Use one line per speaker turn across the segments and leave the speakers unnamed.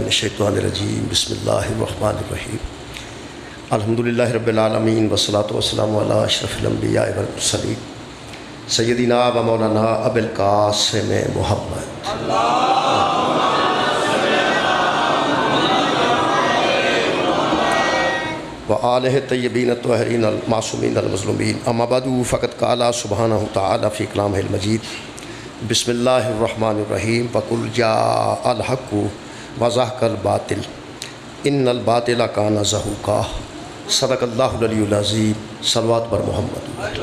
الشیطان الرجیم بسم اللہ الرحمن الرحیم الحمدللہ رب العالمین والصلاة والسلام علی اشرف الانبیاء والمرسلین سیدنا و مولانا ابی القاسم محمد وآلہ الطیبین الطاہرین المعصومین المظلومین اما بعد فقد قال سبحانہ تعالی فی کلامہ المجید بسم اللہ الرحمن الرحیم وقل جاء الحق وزهق الباطل ان الباطل کان زہوقا صدق اللہ العلی العظیم صلوات بر محمد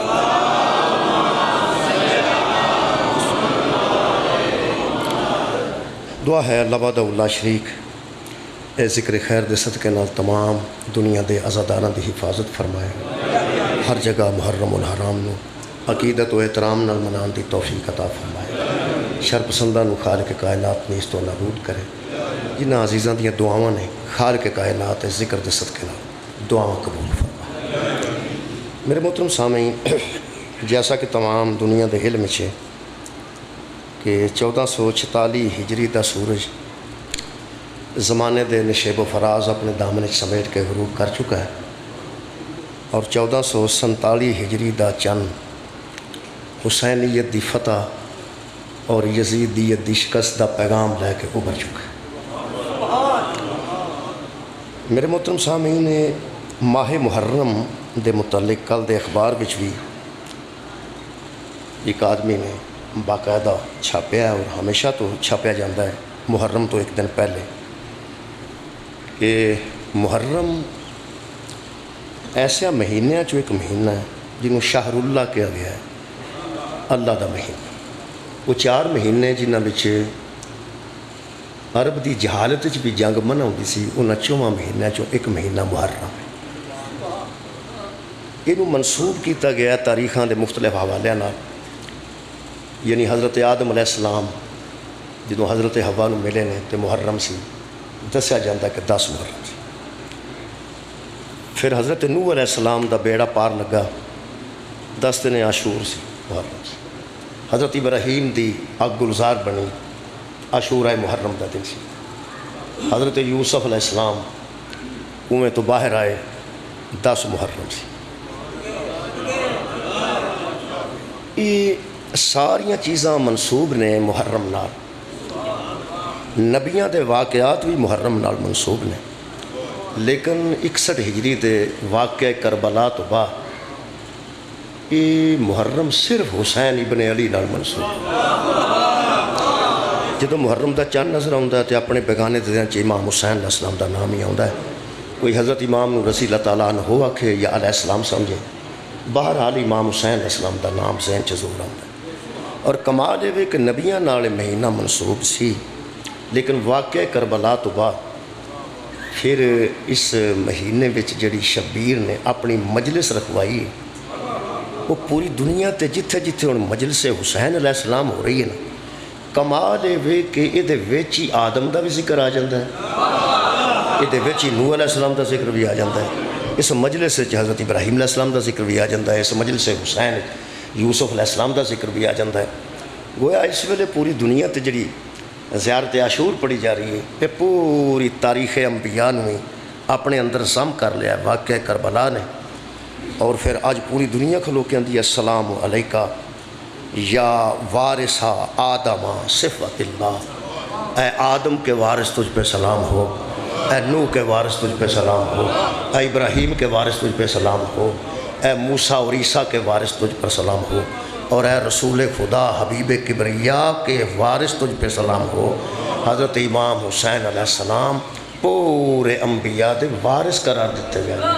دعا ہے اللہ وحدہ لا شریک اے ذکر خیر دے صدقے نال تمام دنیا دے عزاداراں دی حفاظت فرمائے ہر جگہ محرم الحرام نو عقیدت و احترام نال منان دی توفیق عطا فرمائے شر پسنداں نو خالق کائنات نیست و نابود کرے جنہاں عزیزاں دیاں دعاواں نے خالق کائنات ذکر دے صدقے نال دعاواں قبول فرمائے میرے محترم سامعین جیسا کہ تمام دنیا دے علم چھے کہ 1446 ہجری دا سورج زمانے دے نشیب و فراز اپنے دامن سمیٹ کے غروب کر چکا ہے اور 1447 ہجری دا چند حسینیت دی فتح اور یزیدیت دی شکست دا پیغام لے کے ابھر چکا ہے میرے محترم سامعین ماہ محرم دے متعلق کل دے اخبار وچ بھی ایک آدمی نے باقاعدہ چھاپیا ہے اور ہمیشہ تو چھاپیا جاندہ ہے محرم تو ایک دن پہلے کہ محرم ایسا مہینہ جو ایک مہینہ ہے جنہوں شہر اللہ کہا گیا ہے اللہ دا مہینہ وہ 4 مہینے جنہاں بچے عرب دی جہالت بھی جنگ منع ہوتی سی انہاں 4 مہینہ جو ایک مہینہ محرم ہے انہوں منسوب کیتا گیا تاریخاں دے مختلف حوالے نال یعنی حضرت آدم علیہ السلام جدوں حضرت حوا نو ملے نے تے محرم سی دسیا جاندہ کہ 10 محرم سی پھر حضرت نوح علیہ السلام دا بیڑا پار لگا 10 دن عاشور سی محرم سی حضرت ابراہیم دی اگ گلزار بنی عاشورہ محرم دا دن سی حضرت یوسف علیہ السلام کنویں تو باہر آئے 10 محرم سی یہ ساریاں چیزاں منسوب نے محرم نال نبیاں دے واقعات بھی محرم نال منسوب نے لیکن 61 ہجری دے واقعہ کربلا تو بعد یہ محرم صرف حسین ابن علی نال منسوب جدو محرم دا چند نظر آتا ہے تو اپنے بیگانے دن چ امام حسین علیہ السلام دا نام ہی آتا ہے کوئی حضرت امام نو رضی اللہ تعالیٰ عنہ ہو آکھے یا علیہ السلام سمجھے بہرحال امام حسین علیہ السلام دا نام ذہن چ ضرور آتا ہے اور کمال یہ کہ نبیاں نال مہینہ منسوب سی لیکن واقعہ کربلا تو بعد پھر اس مہینے وچ جڑی شبیر نے اپنی مجلس رکھوائی وہ پوری دنیا تے جتھے جتھے ہن مجلس حسین علیہ السلام ہو رہی ہے نا کمال یہ کہ یہ وچ ہی آدم دا بھی ذکر آ جاتا ہے یہ وچ ہی نوح علیہ السلام دا ذکر بھی آ جاتا ہے اس مجلس حضرت ابراہیم علیہ السلام دا ذکر بھی آ جاتا ہے اس مجلس حسین یوسف علیہ السلام دا ذکر بھی آ جاتا ہے گویا اس ویلے پوری دنیا تے جڑی زیارت عاشور پڑھی جا رہی ہے یہ پوری تاریخ انبیاء نے اپنے اندر ضم کر لیا واقعہ کربلا نے اور پھر آج پوری دنیا کھلو کے اندی السلام علیکہ یا وارثہ آدم صفت اللہ اے آدم کے وارث تجھ پہ سلام ہو اے نوح کے وارث تجھ پہ سلام ہو اے ابراہیم کے وارث تجھ پہ سلام ہو اے موسیٰ اور عیسیٰ کے وارث تجھ پر سلام ہو اور اے رسول خدا حبیب کبریاء کے وارث تجھ پہ سلام ہو حضرت امام حسین علیہ السلام پورے انبیاء دے وارث قرار دیتے گئے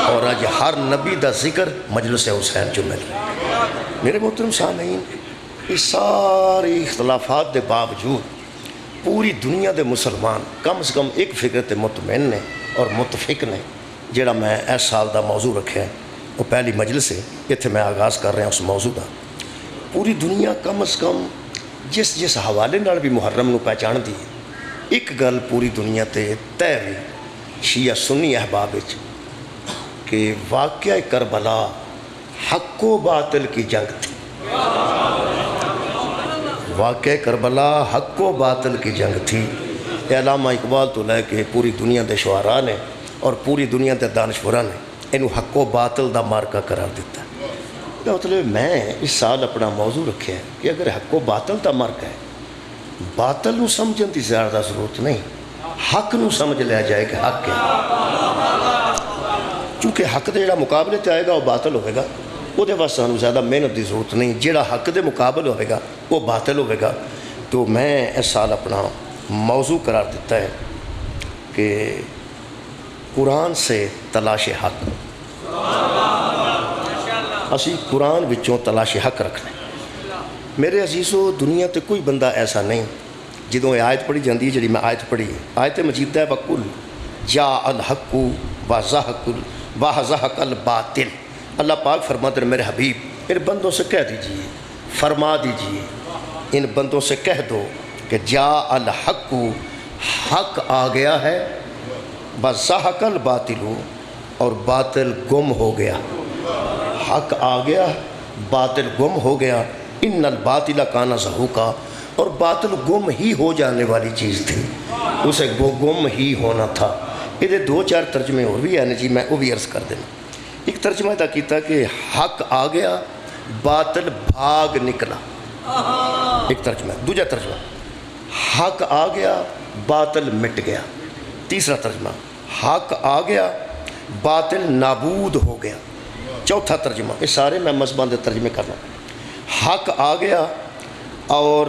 اور آج ہر نبی دا ذکر مجلس حسین جو مل رہا ہے میرے محترم سامعین اس ساری اختلافات دے باوجود پوری دنیا دے مسلمان کم از کم ایک فکر تے مطمئن نے اور متفق نے جڑا میں اس سال دا موضوع رکھے ہیں وہ پہلی مجلس ہے اتنے میں آغاز کر رہے ہیں اس موضوع دا پوری دنیا کم از کم جس حوالے نال بھی محرم نو پہچان دی ایک گل پوری دنیا تے طے ہوئی شیعہ سنی احباب وچ کہ واقعہ کربلا حق و باطل کی جنگ تھی واقعہ کربلا حق و باطل کی جنگ تھی علامہ اقبال تو لے کے پوری دنیا دے شعراء نے اور پوری دنیا دے دانشوراں نے انہوں حق و باطل دا مارکا قرار دیتا ہے۔ مطلب میں اس سال اپنا موضوع رکھا ہے کہ اگر حق و باطل دا مارکا ہے، باطل نو سمجھن دی زیادہ ضرورت نہیں، حق نو سمجھ لیا جائے کہ حق ہے، چونکہ حق دے جڑا مقابلے تے آئے گا وہ باطل ہوئے گا، وہ دے واسطے سانوں زیادہ محنت دی ضرورت نہیں، جڑا حق دے مقابل ہوئے گا وہ باطل ہوئے گا۔ تو میں اس سال اپنا موضوع قرار دیتا ہے کہ قرآن سے تلاش حق۔ اسی قرآن وچوں تلاش حق رکھنے۔ میرے عزیزو، دنیا تے کوئی بندہ ایسا نہیں جدوں یہ آیت پڑھی جاندی ہے، جڑی میں آیت پڑھی آیت مجید ہے وَقُلْ جَاءَ الْحَقُّ وَزَهَقَ الْبَاطِلُ۔ اللہ پاک فرماتے ہیں میرے حبیب ان بندوں سے کہہ دیجئے، فرما دیجئے، ان بندوں سے کہہ دو کہ جاء الحق، حق آ گیا ہے، وَزَهَقَ الْبَاطِلُ، اور باطل گم ہو گیا۔ حق آ گیا، باطل گم ہو گیا۔ ان الباطل کان زہوقا، اور باطل گم ہی ہو جانے والی چیز تھی، اسے گم ہی ہونا تھا۔ یہ دو چار ترجمے اور بھی ہیں جی، میں وہ بھی عرض کر دینا۔ ایک ترجمہ تھا کیتا کہ حق آ گیا، باطل بھاگ نکلا، ایک ترجمہ۔ دوجا ترجمہ حق آ گیا، باطل مٹ گیا۔ تیسرا ترجمہ حق آ گیا، باطل نابود ہو گیا۔ چوتھا ترجمہ، یہ سارے میں مذہباں دے ترجمے کرنا۔ حق آ گیا اور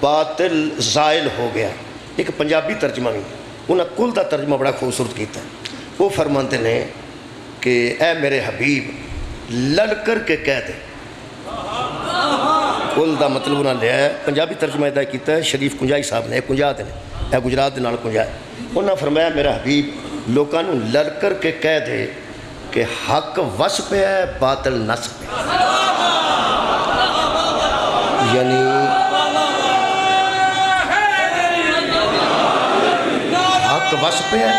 باطل زائل ہو گیا۔ ایک پنجابی ترجمہ بھی، انہاں کل دا ترجمہ بڑا خوبصورت کیتا ہے۔ وہ فرماتے ہیں کہ اے میرے حبیب لڑ کر کے کہہ دے۔ کل دا مطلب انہاں لیا ہے، پنجابی ترجمہ ادا کیتا ہے شریف کنجائی صاحب نے، کنجات نے، اے گجرات دے نال کنجا ہے۔ انہاں فرمایا میرا حبیب لوکاں نوں لڑ کر کے کہہ دے کہ حق وس پہ ہے، باطل نس پہ۔ یعنی حق وس پہ ہے،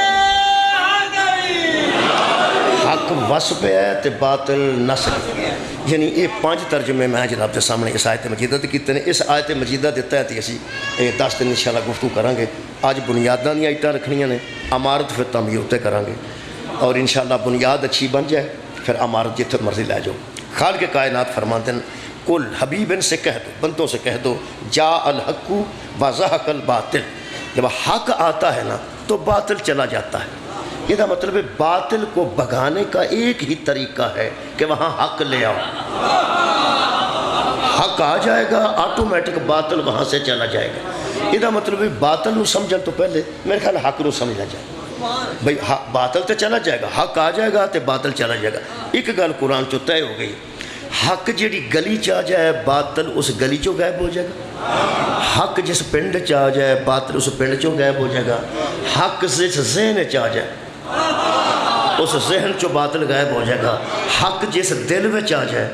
حق وس پہ ہے تے باطل نس پہ۔ یعنی یہ 5 ترجمے میں جناب دے سامنے اس آیت مجیدہ دے کیتے ہیں۔ اس آیت مجیدہ دے تحت اسی 10 دن انشاءاللہ گفتگو کریں گے۔ آج بنیاداں دی آیتاں رکھنیاں نے، عمارت پھر تعمیر تے کریں گے، اور انشاءاللہ بنیاد اچھی بن جائے پھر عمارت جتنے مرضی لے جاؤ۔ خالق کائنات فرماتے ہیں کل حبیب ان سے کہہ دو، بندوں سے کہہ دو جاء الحق وزہق الباطل، جب حق آتا ہے نا تو باطل چلا جاتا ہے۔ یہ مطلب ہے باطل کو بھگانے کا ایک ہی طریقہ ہے کہ وہاں حق لے آؤ۔ حق آ جائے گا آٹومیٹک باطل وہاں سے چلا جائے گا۔ یہ مطلب ہے باطل نو سمجھن تو پہلے میرے خیال حق نو سمجھنا جائے، بھئی باطل تو چلا جائے گا، حق آ جائے گا تو باطل چلا جائے گا۔ ایک گل قرآن چو طے ہو گئی، حق جیڑی گلی چاہ جائے باطل اس گلی چو غائب ہو جائے گا، حق جس پنڈ چاہ جائے باطل اس پنڈ چو غائب ہو جائے گا، حق جس ذہن چاہ جائے اس ذہن چو باطل غائب ہو جائے گا، حق جس دل میں چاہ جائے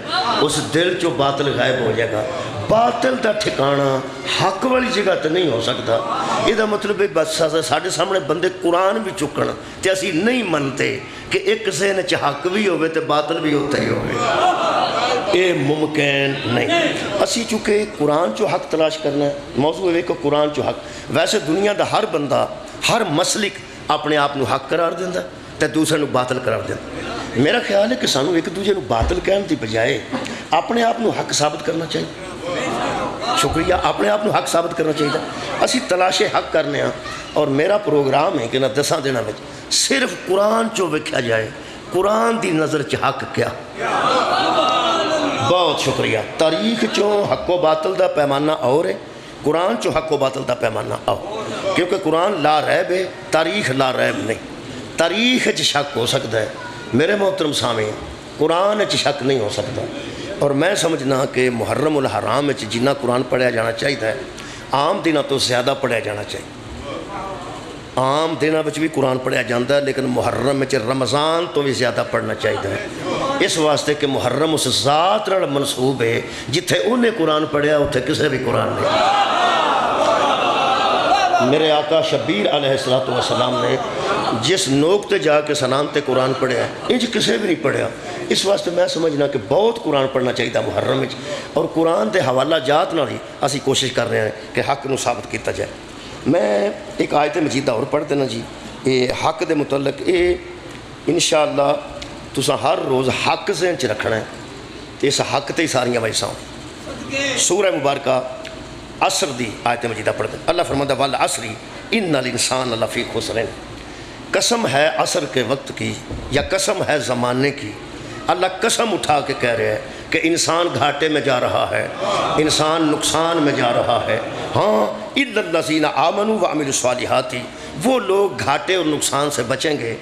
اس دل چو باطل غائب ہو جائے گا۔ باطل دا ٹھکانہ حق والی جگہ تے نہیں ہو سکتا۔ یہ مطلب ہے بس ساڑھے سامنے بندے قرآن بھی چکن تے اسی نہیں منتے کہ ایک ذہن چ حق بھی ہوئے تے باطل بھی ہوتا ہی ہوئے، یہ ممکن نہیں۔ اسی چونکہ قرآن چو حق تلاش کرنا ہے، موضوع ہے کہ قرآن چو حق۔ ویسے دنیا دا ہر بندہ ہر مسلک اپنے آپ نو حق قرار دیندہ تے دوسرے نو باطل قرار دیندہ۔ میرا خیال ہے کہ سانو ایک دوسرے نو باطل کہنے دی بجائے اپنے آپ نو حق ثابت کرنا چاہیے۔ شکریہ، اپنے آپ نو حق ثابت کرنا چاہیے۔ اسی تلاش حق کرنے ہیں، اور میرا پروگرام ہے کہ نہ 10 دنوں میں صرف قرآن چو ویکھیا جائے قرآن دی نظر چ حق کیا۔ بہت شکریہ۔ تاریخ چو حق و باطل دا پیمانہ اور ہے، قرآن چو حق و باطل دا پیمانہ اور، کیونکہ قرآن لا ریب ہے، تاریخ لا ریب نہیں۔ تاریخ چ شک ہو سکتا ہے، میرے محترم سامعین، قرآن چ شک نہیں ہو سکتا۔ اور میں سمجھنا کہ محرم الحرام جنہ قرآن پڑھیا جانا چاہیے عام دنوں تو زیادہ پڑھیا جانا چاہیے۔ عام دنوں میں بھی قرآن پڑھیا جاتا ہے، لیکن محرم رمضان تو بھی زیادہ پڑھنا چاہیے، اس واسطے کہ محرم اس ذات نال منسوب ہے جتھے انہیں قرآن پڑھیا اتھے کسے بھی قرآن نہیں۔ میرے آقا شبیر علیہ السلام نے جس نوک تے جا کے سلام تے قرآن پڑھیا ہے انج کسے بھی نہیں پڑھیا۔ اس واسطے میں سمجھنا کہ بہت قرآن پڑھنا چاہیے محرم میں، اور قرآن دے حوالہ جات نال ہی اسی کوشش کر رہے ہیں کہ حق نو ثابت کیتا جائے۔ میں ایک آیت مجیدہ اور پڑھ دینا جی، یہ حق دے متعلق، یہ انشاءاللہ تساں ہر روز حق ذہن چ رکھنا ہے، تے اس حق تے ہی ساریاں ویساں سورہ مبارکہ عصر دی آیت مجیدہ پڑھ دیں۔ اللہ فرماتا ہے والعصر ان الانسان لفی خسر، قسم ہے عصر کے وقت کی یا قسم ہے زمانے کی، اللہ قسم اٹھا کے کہہ رہے ہیں کہ انسان گھاٹے میں جا رہا ہے، انسان نقصان میں جا رہا ہے۔ ہاں الا الذین آمنوا وعملوا الصالحات، وہ لوگ گھاٹے اور نقصان سے بچیں گے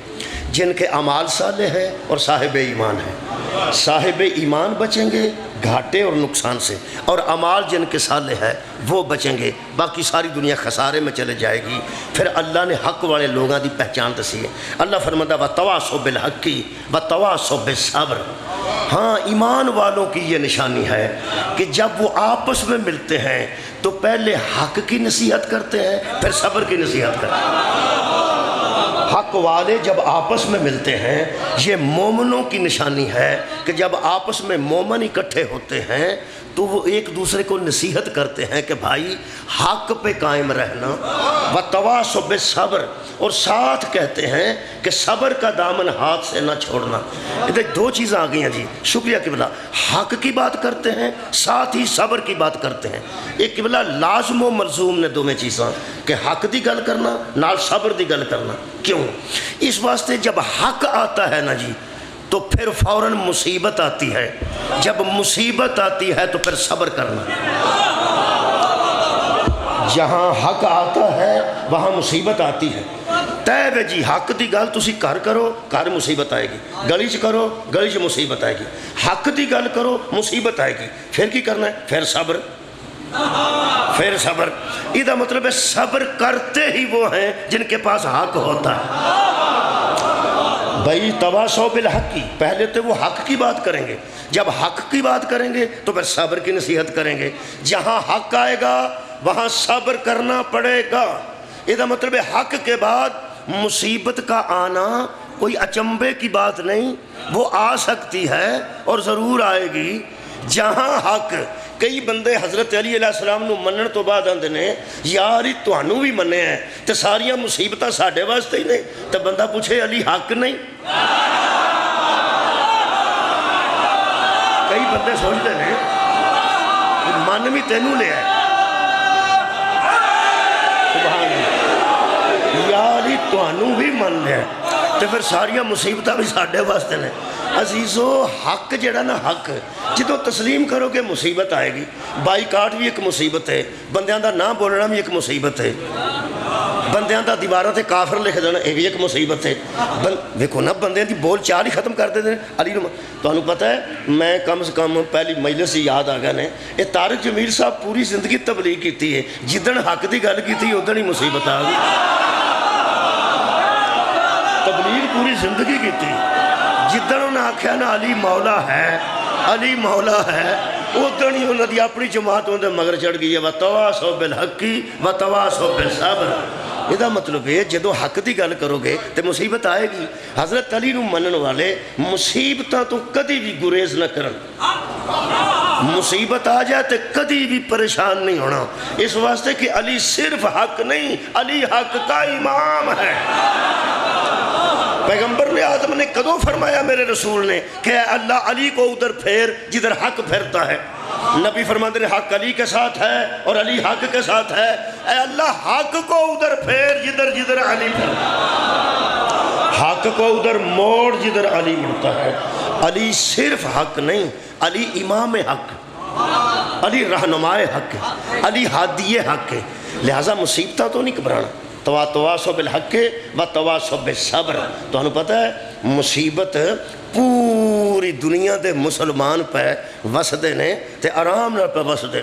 جن کے اعمال صالح ہیں اور صاحب ایمان ہیں۔ صاحب ایمان بچیں گے گھاٹے اور نقصان سے، اور اعمال جن کے صالح ہے وہ بچیں گے، باقی ساری دنیا خسارے میں چلے جائے گی۔ پھر اللہ نے حق والے لوگوں دی پہچان دسی ہے۔ اللہ فرماتا وَتَوَاصَوْا بِالْحَقِّ وَتَوَاصَوْا بِالصَّبْرِ، ہاں ایمان والوں کی یہ نشانی ہے کہ جب وہ آپس میں ملتے ہیں تو پہلے حق کی نصیحت کرتے ہیں، پھر صبر کی نصیحت کرتے ہیں۔ حق والے جب آپس میں ملتے ہیں، یہ مومنوں کی نشانی ہے کہ جب آپس میں مومن اکٹھے ہوتے ہیں تو وہ ایک دوسرے کو نصیحت کرتے ہیں کہ بھائی حق پہ قائم رہنا، وَتَوَاصَوْا بِالصَّبْرِ، اور ساتھ کہتے ہیں کہ صبر کا دامن ہاتھ سے نہ چھوڑنا۔ ادھر دو چیزیں آ گئی ہیں جی، شکریہ قبلہ، حق کی بات کرتے ہیں ساتھ ہی صبر کی بات کرتے ہیں۔ ایک قبلہ لازم و ملزوم نے دونوں چیزاں کہ حق دی گل کرنا نال صبر دی گل کرنا۔ کیوں؟ اس واسطے جب حق آتا ہے نا جی تو پھر فوراً مصیبت آتی ہے، جب مصیبت آتی ہے تو پھر صبر کرنا۔ جہاں حق آتا ہے وہاں مصیبت آتی ہے۔ طے جی حق دی گل تسی گھر کرو، گھر مصیبت آئے گی، گلی چ کرو، گلی چ مصیبت آئے گی۔ حق دی گل کرو مصیبت آئے گی، پھر کی کرنا ہے؟ پھر صبر، پھر صبر۔ یہ مطلب ہے صبر کرتے ہی وہ ہیں جن کے پاس حق ہوتا ہے۔ بھائی تواصوا بالحق، پہلے تو وہ حق کی بات کریں گے، جب حق کی بات کریں گے تو پھر صبر کی نصیحت کریں گے۔ جہاں حق آئے گا وہاں صبر کرنا پڑے گا۔ یہ مطلب ہے حق کے بعد مصیبت کا آنا کوئی اچنبے کی بات نہیں، وہ آ سکتی ہے اور ضرور آئے گی۔ جہاں حق، کئی بندے حضرت علی علیہ السلام نو منن تو بعد آندے نے یار تانوں بھی منے ہیں تے ساریاں مصیبتاں ساڈے واسطے ہی نے، تے بندہ پوچھے علی حق نہیں؟ کئی بندے سوچتے ہیں من بھی تینوں لیا ہے، سبحان اللہ، یا علی تانوں بھی من لیا ہے تے پھر ساریاں مصیبتاں بھی ساڈے واسطے نے۔ عزیزو حق جڑا نا، حق جدو تسلیم کرو گے مصیبت آئے گی۔ بائیکاٹ بھی ایک مصیبت ہے، بندیاں دا نہ بولنا بھی ایک مصیبت ہے، بندیاں دا دیواراں تے کافر لکھ دینا یہ بھی ایک مصیبت ہے۔ دیکھو نا بندیاں دی بول چال ہی ختم کر دے دیں۔ علی تمہیں پتہ ہے میں کم سے کم پہلی مجلس سے یاد آ گیا نے، یہ طارق جمیل صاحب پوری زندگی تبلیغ کیتی ہے، جدن حق دی گل کیتی ادھر ہی مصیبت آ گئی۔ تبلیغ پوری زندگی کیتی، جدن انہیں آکھیا نا علی مولا ہے، علی مولا ہے، ادھر ہی انہوں نے اپنی جماعت اندر مگر چڑھ گئی ہے وَتَوَاصَوْا بِالْحَقِّ وَتَوَاصَوْا بِالصَّبْرِ۔ یہ مطلب ہے جدو حق دی گل کرو گے تو مصیبت آئے گی۔ حضرت علی نو منن والے مصیبتاں تو کدی بھی گریز نہ کرن، مصیبت آ جائے تو کدی بھی پریشان نہیں ہونا، اس واسطے کہ علی صرف حق نہیں، علی حق کا امام ہے۔ پیغمبر نے آدم نے کدو فرمایا میرے رسول نے کہ اے اللہ علی کو ادھر پھیر جدھر حق پھرتا ہے؟ نبی فرماتے ہیں حق علی کے ساتھ ہے اور علی حق کے ساتھ ہے، اے اللہ حق کو ادھر پھیر جدھر جدھر علی پھرتا ہے، حق کو ادھر موڑ جدھر علی مڑتا ہے۔ علی صرف حق نہیں، علی امام حق، علی رہنمائے حق، علی ہادی حق ہے۔ لہٰذا مصیبتہ تو نہیں گھبرانا۔ تواصوا بالحق وتواصوا بالصبر۔ تو انہوں پتہ ہے مصیبت پوری دنیا دے مسلمان پہ وسدے نے تے آرام نہ پہ وسدے،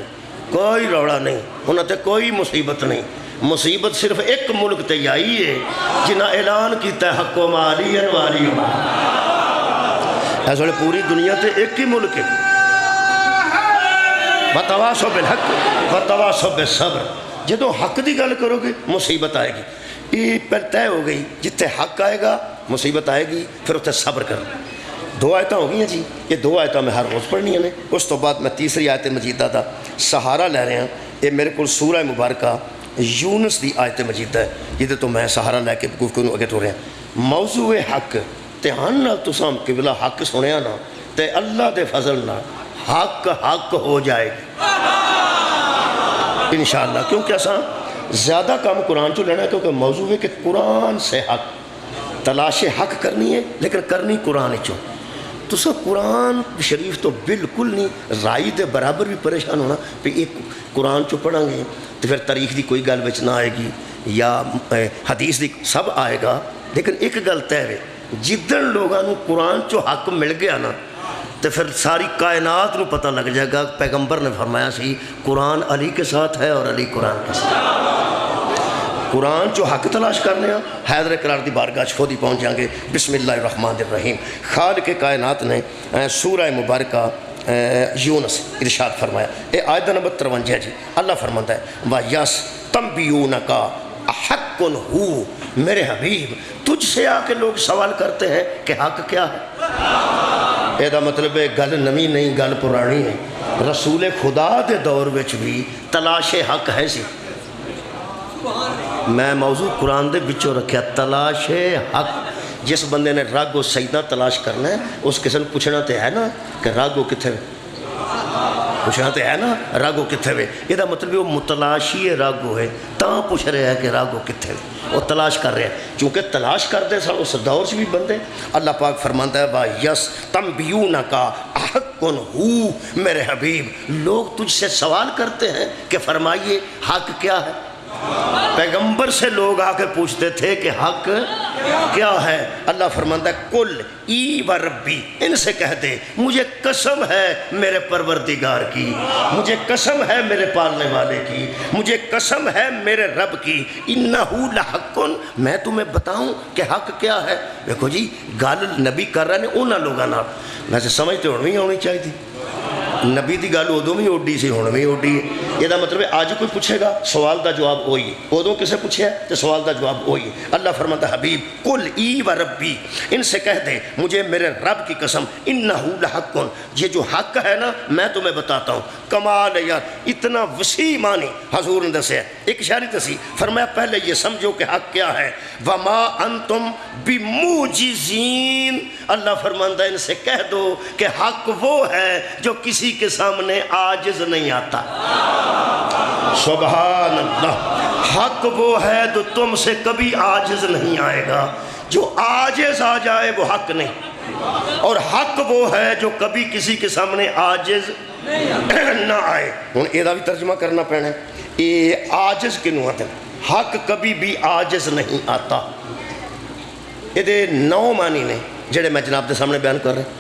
کوئی روڑا نہیں، انہوں تے کوئی مصیبت نہیں۔ مصیبت صرف ایک ملک تے آئی ہے جنہاں اعلان کیتا ہے حق و مالی انوالی، ایسا پوری دنیا تے ایک ہی ملک ہے۔ وتواصوا بالحق وتواصوا بالصبر۔ جدو حق دی گل کرو گے مصیبت آئے گی، یہ پھر طے ہو گئی، جتے حق آئے گا مصیبت آئے گی، پھر اتنے صبر کرنا۔ دو آیتیں ہو گئی ہیں جی، یہ دو آیتیں میں ہر روز پڑھنی ہیں۔ اس تو بعد میں تیسری آیت مجیدہ دا سہارا لے رہے ہیں۔ یہ میرے کو سورہ مبارکہ یونس دی آیت مجید ہے جہدے تو میں سہارا لے کے گفتگو اگے ٹر رہا موضوع حق دھیان نال تساں قبلہ حق سنیا نا تے اللہ دے فضل نال حق حق ہو جائے گی انشاءاللہ، کیونکہ اساں زیادہ کام قرآن چو لینا ہے، کیونکہ موضوع ہے کہ قرآن سے حق تلاش حق کرنی ہے، لیکن کرنی قرآن چو تسا قرآن شریف تو بالکل نہیں رائی دے برابر بھی پریشان ہونا پہ ایک قرآن چو پڑھیں گے تو پھر تاریخ دی کوئی گل وچ نہ آئے گی یا حدیث دی سب آئے گا، لیکن ایک گل طے ہے جدن لوگاں نو قرآن چو حق مل گیا نا تو پھر ساری کائنات نو پتہ لگ جائے گا۔ پیغمبر نے فرمایا سی قرآن علی کے ساتھ ہے اور علی قرآن کے ساتھ۔ قرآن جو حق تلاش کرنے ہیں حیدر کرار دی بارگاہ خود ہی پہنچ جائیں گے۔ بسم اللہ الرحمن الرحیم۔ خالق کائنات نے سورہ مبارکہ یونس ارشاد فرمایا، اے آیت نمبر 53 جی، اللہ فرماتا ہے وَيَسْتَنْبِئُونَكَ أَحَقٌّ هُوَ، میرے حبیب تجھ سے آ کے لوگ سوال کرتے ہیں کہ حق کیا ہے۔ یہ مطلب ہے گل نمی نہیں، گل پرانی ہے۔ رسول خدا دے دور وچ بھی تلاش حق ہے سی۔ میں موضوع قرآن دے بچوں رکھیا تلاش حق۔ جس بندے نے رگ و سجدہ تلاش کرنا ہے اس کسی نے پوچھنا تو ہے نا کہ رگ و کتھے پوچھنا تو ہے نا رگ و کتھے وے، یہ مطلب وہ متلاشی رگ ہے تاں پوچھ رہے ہیں کہ رگ و کتھے وہ تلاش کر رہے ہیں، چونکہ تلاش کرتے سن اس دور سے بھی بندے۔ اللہ پاک فرماتا ہے وَيَسْتَنْبِئُونَكَ أَحَقٌّ هُوَ، میرے حبیب لوگ تجھ سے سوال کرتے ہیں کہ فرمائیے حق کیا ہے۔ پیغمبر سے لوگ آ کے پوچھتے تھے کہ حق کیا ہے۔ اللہ فرماتا ہے کل ای و ربی، ان سے کہہ دے مجھے قسم ہے میرے پروردگار کی، مجھے قسم ہے میرے پالنے والے کی، مجھے قسم ہے میرے رب کی، انہو لحق، میں تمہیں بتاؤں کہ حق کیا ہے۔ دیکھو جی گل نبی کر رہے ہیں انہاں لوگاں نال، ویسے سمجھتے ہونی ہونی چاہیے تھی، نبی دی گل ادوں بھی اوڈی سی ہن بھی اوڈی ہے۔ یہ مطلب ہے آج کوئی پوچھے گا سوال دا جواب وہی ہے، ادوں کسے پوچھے تو سوال دا جواب وہی ہے۔ اللہ فرماتا ہے حبیب کل ای و ربی، ان سے کہہ دے مجھے میرے رب کی قسم انہو لحق، یہ جو حق ہے نا میں تمہیں بتاتا ہوں۔ کمال یار اتنا وسیع معنی حضور نے دسے، ایک شاعری دسی، فرمایا پہلے یہ سمجھو کہ حق کیا ہے، وما انتم بموجزین، اللہ فرماتا ہے ان سے کہہ دو کہ حق وہ ہے جو کسی کے سامنے عاجز نہیں آتا۔ سبحان اللہ، حق وہ ہے جو تم سے کبھی عاجز نہیں آئے گا، جو عاجز آ جائے وہ حق نہیں، اور حق وہ ہے جو کبھی کسی کے سامنے عاجز نہ آئے۔ ہوں یہ بھی ترجمہ کرنا پینا ہے، یہ عاجز کنوں آتے ہیں، حق کبھی بھی عاجز نہیں آتا۔ یہ 9 معنی نے جڑے میں جناب دے سامنے بیان کر رہے ہیں،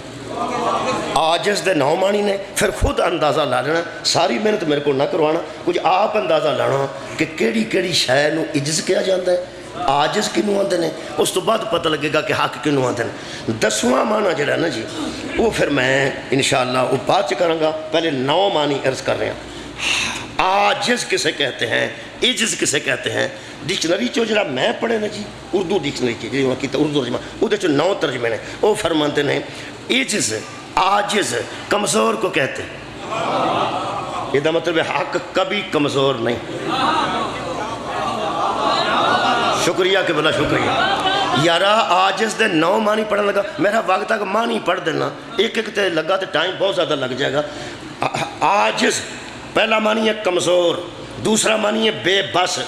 عاجز دے 9 معنی نے، پھر خود اندازہ لا لینا، ساری محنت میرے کو نہ کروانا، کچھ آپ اندازہ لانا کہ کیڑی کیڑی شے نو عجز کیا جاتا ہے، عاجز کنوں آتے ہیں، اس تو بعد پتہ لگے گا کہ حق کنوں آتے ہیں۔ 10واں معنی جڑا نا جی وہ پھر میں انشاءاللہ وہ بعد چ کراں گا، پہلے 9 معنی عرض کر رہے ہیں۔ عاجز کسے کہتے ہیں، عجز کسے کہتے ہیں، ڈکشنری چو جڑا میں پڑھے نا جی اردو ڈکشنری چ جی اردو ترجمہ وہ 9 ترجمے نے، وہ فرماتے ہیں عجز عاجز کمزور کو کہتے ہیں، یہ مطلب ہے حق کبھی کمزور نہیں۔ شکریہ کہ بلا شکریہ یارا، عاجز دے 9 معنی پڑھنے لگا، میرا وقت تک معنی پڑھ دینا، ایک ایک تے لگا تو ٹائم بہت زیادہ لگ جائے گا۔ عاجز پہلا معنی ہے کمزور، دوسرا معنی ہے بے بس،